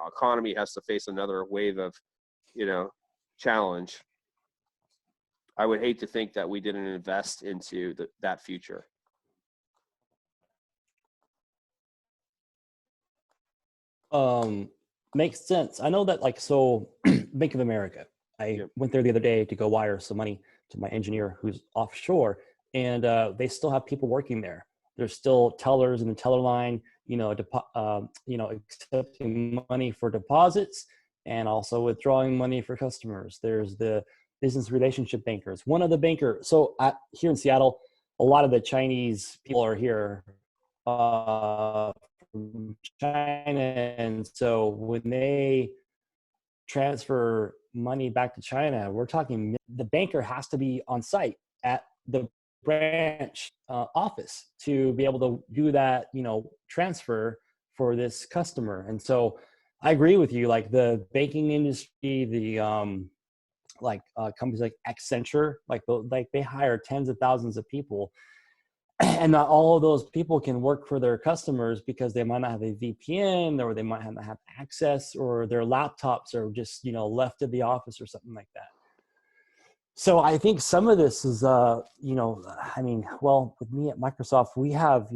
economy has to face another wave of, challenge. I would hate to think that we didn't invest into that future. Makes sense. I know that, like, so Bank of America, I went there the other day to go wire some money to my engineer who's offshore, and they still have people working there. There's still tellers in the teller line, accepting money for deposits and also withdrawing money for customers. There's the business relationship bankers. One of the bankers, so here in Seattle, a lot of the Chinese people are here from China, and so when they transfer money back to China, we're talking the banker has to be on site at the branch office to be able to do that, transfer for this customer. And so I agree with you, like the banking industry, the companies like Accenture, like they hire tens of thousands of people, and not all of those people can work for their customers because they might not have a VPN, or they might not have access, or their laptops are just, left at the office or something like that. So I think some of this is, with me at Microsoft, we have,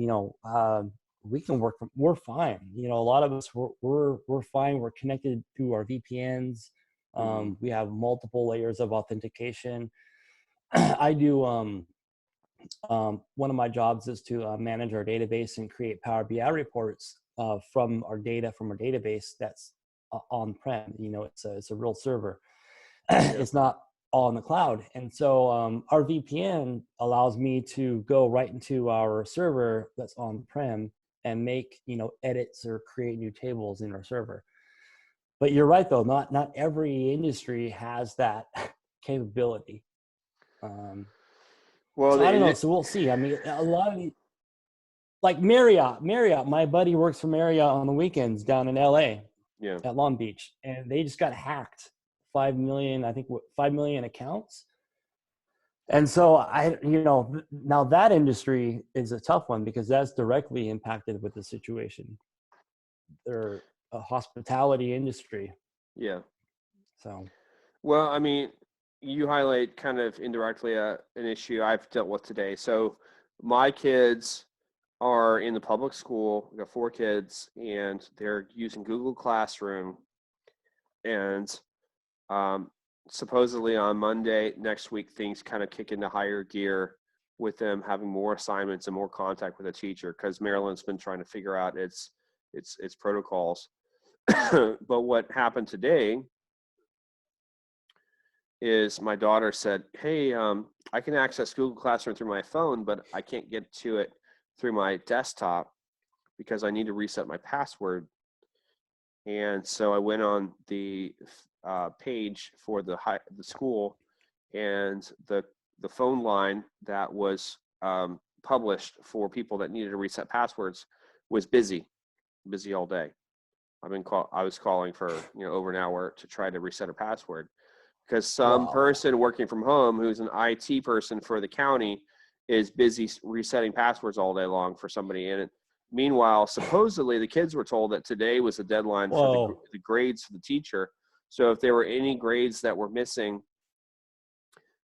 we can work from, we're fine. A lot of us, we're fine. We're connected through our VPNs. We have multiple layers of authentication. I do, one of my jobs is to manage our database and create Power BI reports from our data from our database that's on-prem. It's a real server. It's not all in the cloud. And so our VPN allows me to go right into our server that's on-prem and make, edits or create new tables in our server. But you're right, though, not every industry has that capability. Well, so I don't know. So we'll see. I mean, a lot of like Marriott, my buddy works for Marriott on the weekends down in LA at Long Beach, and they just got hacked. 5 million accounts. And so now that industry is a tough one because that's directly impacted with the situation. They're a hospitality industry. Yeah. So. Well, I mean, you highlight kind of indirectly an issue I've dealt with today. So my kids are in the public school. I've got 4 kids, and they're using Google Classroom. And supposedly on Monday next week, things kind of kick into higher gear with them having more assignments and more contact with a teacher, because Maryland's been trying to figure out its protocols. But what happened today is my daughter said, hey, I can access Google Classroom through my phone, but I can't get to it through my desktop because I need to reset my password. And so I went on the page for the school, and the phone line that was published for people that needed to reset passwords was busy all day. I was calling for over an hour to try to reset a password because some person working from home who's an IT person for the county is busy resetting passwords all day long for somebody. And meanwhile, supposedly the kids were told that today was the deadline for the grades for the teacher. So if there were any grades that were missing,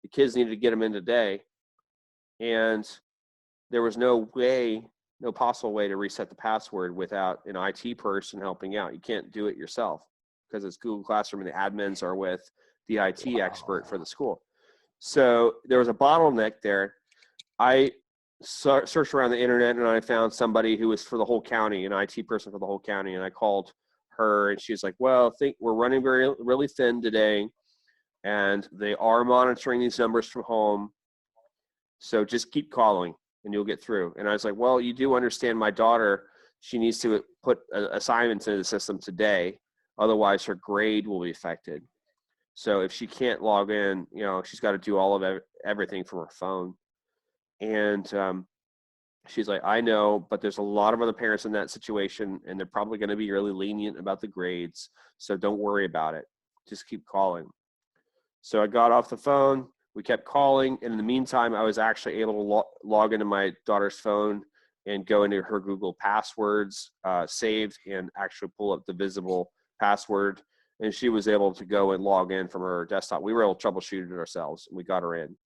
the kids needed to get them in today. And there was no possible way to reset the password without an IT person helping out. You can't do it yourself because it's Google Classroom and the admins are with the IT expert for the school. So there was a bottleneck there. I searched around the internet and I found somebody who was for the whole county, an IT person for the whole county. And I called her and she's like, well, I think we're running really thin today. And they are monitoring these numbers from home. So just keep calling and you'll get through. And I was like, well, you do understand my daughter she needs to put assignments into the system today. Otherwise, her grade will be affected. So if she can't log in, she's got to do all of everything from her phone. And she's like, I know, but there's a lot of other parents in that situation, and they're probably going to be really lenient about the grades. So don't worry about it. Just keep calling. So I got off the phone. We kept calling. And in the meantime, I was actually able to log into my daughter's phone and go into her Google passwords saved and actually pull up the visible password. And she was able to go and log in from her desktop. We were able to troubleshoot it ourselves. And we got her in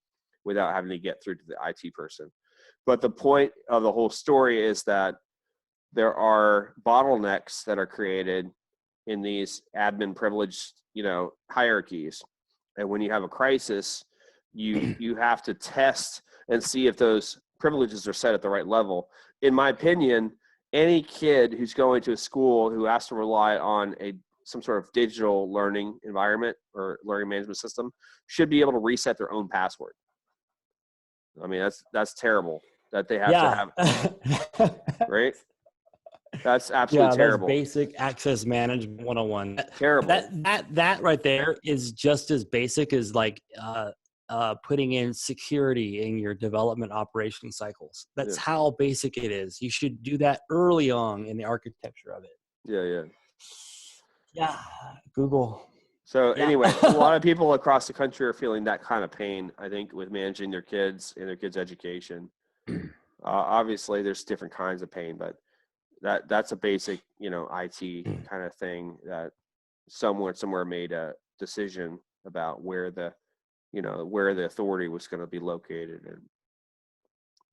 without having to get through to the IT person. But the point of the whole story is that there are bottlenecks that are created in these admin privileged, hierarchies. And when you have a crisis, you have to test and see if those privileges are set at the right level. In my opinion, any kid who's going to a school who has to rely on some sort of digital learning environment or learning management system should be able to reset their own password. I mean, that's terrible that they have to have, right? That's absolutely terrible. That's basic access management 101. Terrible. That right there is just as basic as like putting in security in your development operation cycles. That's how basic it is. You should do that early on in the architecture of it. Yeah, Google. So anyway, a lot of people across the country are feeling that kind of pain, I think, with managing their kids and their kids' education. Obviously, there's different kinds of pain, but that's a basic, IT kind of thing that somewhere made a decision about where the authority was going to be located, and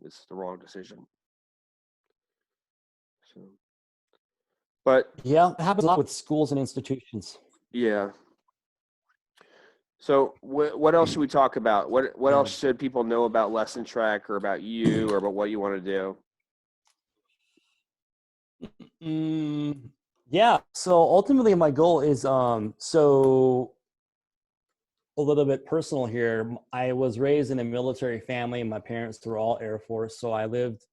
it's the wrong decision. So, but it happens a lot with schools and institutions. Yeah. So what else should we talk about? What else should people know about Lessontrek or about you or about what you want to do? So ultimately my goal is so a little bit personal here. I was raised in a military family, and my parents were all Air Force. So I lived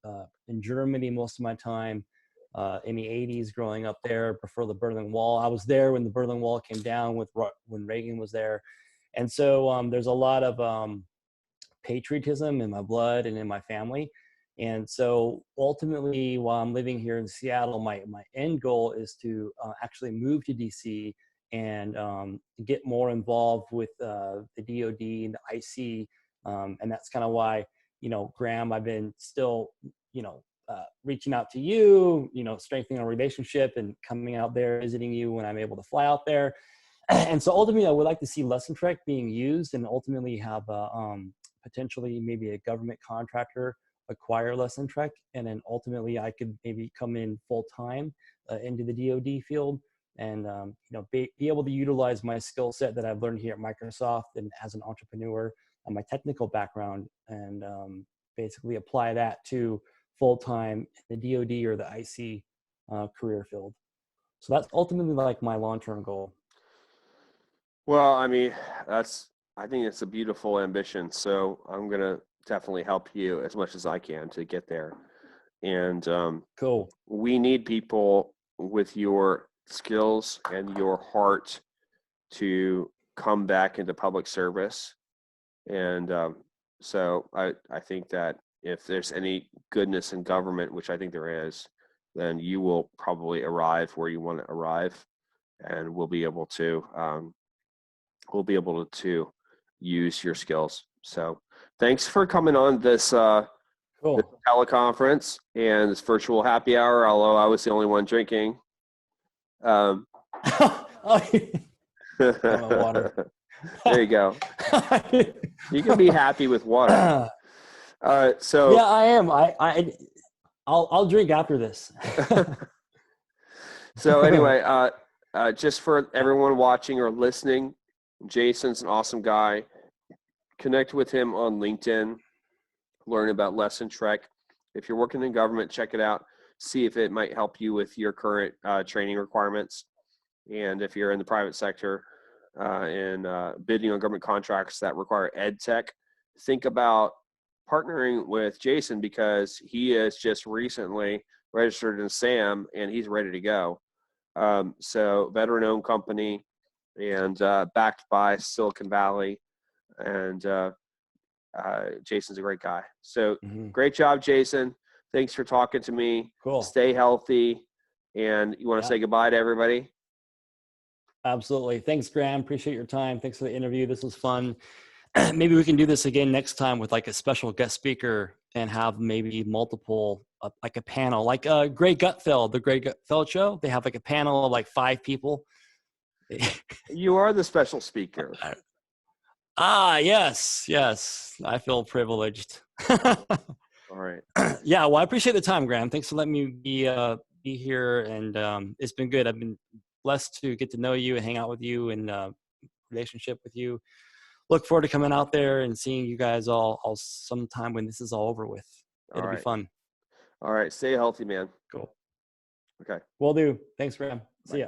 in Germany most of my time in the 80s growing up there before the Berlin Wall. I was there when the Berlin Wall came down when Reagan was there. And so there's a lot of patriotism in my blood and in my family. And so ultimately, while I'm living here in Seattle, my end goal is to actually move to DC and get more involved with the DoD and the IC. And that's kind of why, Graham, I've been still, reaching out to you, strengthening our relationship and coming out there, visiting you when I'm able to fly out there. And so ultimately, I would like to see Lessontrek being used and ultimately have potentially maybe a government contractor acquire Lessontrek. And then ultimately, I could maybe come in full time into the DoD field and be able to utilize my skill set that I've learned here at Microsoft and as an entrepreneur and my technical background, and basically apply that to full time the DoD or the IC career field. So that's ultimately like my long-term goal. Well, I mean, I think it's a beautiful ambition. So I'm going to definitely help you as much as I can to get there. And cool. We need people with your skills and your heart to come back into public service. And so I think that if there's any goodness in government, which I think there is, then you will probably arrive where you want to arrive, and we'll be able to use your skills. So thanks for coming on this this teleconference and this virtual happy hour, although I was the only one drinking. Water. There you go. You can be happy with water. All right, so yeah, I am. I'll drink after this. So anyway, just for everyone watching or listening, Jason's an awesome guy. Connect with him on LinkedIn. Learn about Lessontrek. If you're working in government, check it out. See if it might help you with your current training requirements. And if you're in the private sector and bidding on government contracts that require edtech, think about partnering with Jason, because he has just recently registered in SAM, and he's ready to go. So veteran-owned company, and backed by Silicon Valley, and Jason's a great guy. So great job, Jason. Thanks for talking to me. Cool. Stay healthy. And you want to say goodbye to everybody? Absolutely. Thanks, Graham. Appreciate your time. Thanks for the interview. This was fun. Maybe we can do this again next time with like a special guest speaker and have maybe multiple, like a panel, like Greg Gutfeld, the Greg Gutfeld show. They have like a panel of like 5 people. You are the special speaker. Yes. I feel privileged. All right. Yeah. Well, I appreciate the time, Graham. Thanks for letting me be here. And it's been good. I've been blessed to get to know you and hang out with you and relationship with you. Look forward to coming out there and seeing you guys all sometime when this is all over with. It'll be fun. All right. Stay healthy, man. Cool. Okay. Will do. Thanks, Graham. See ya.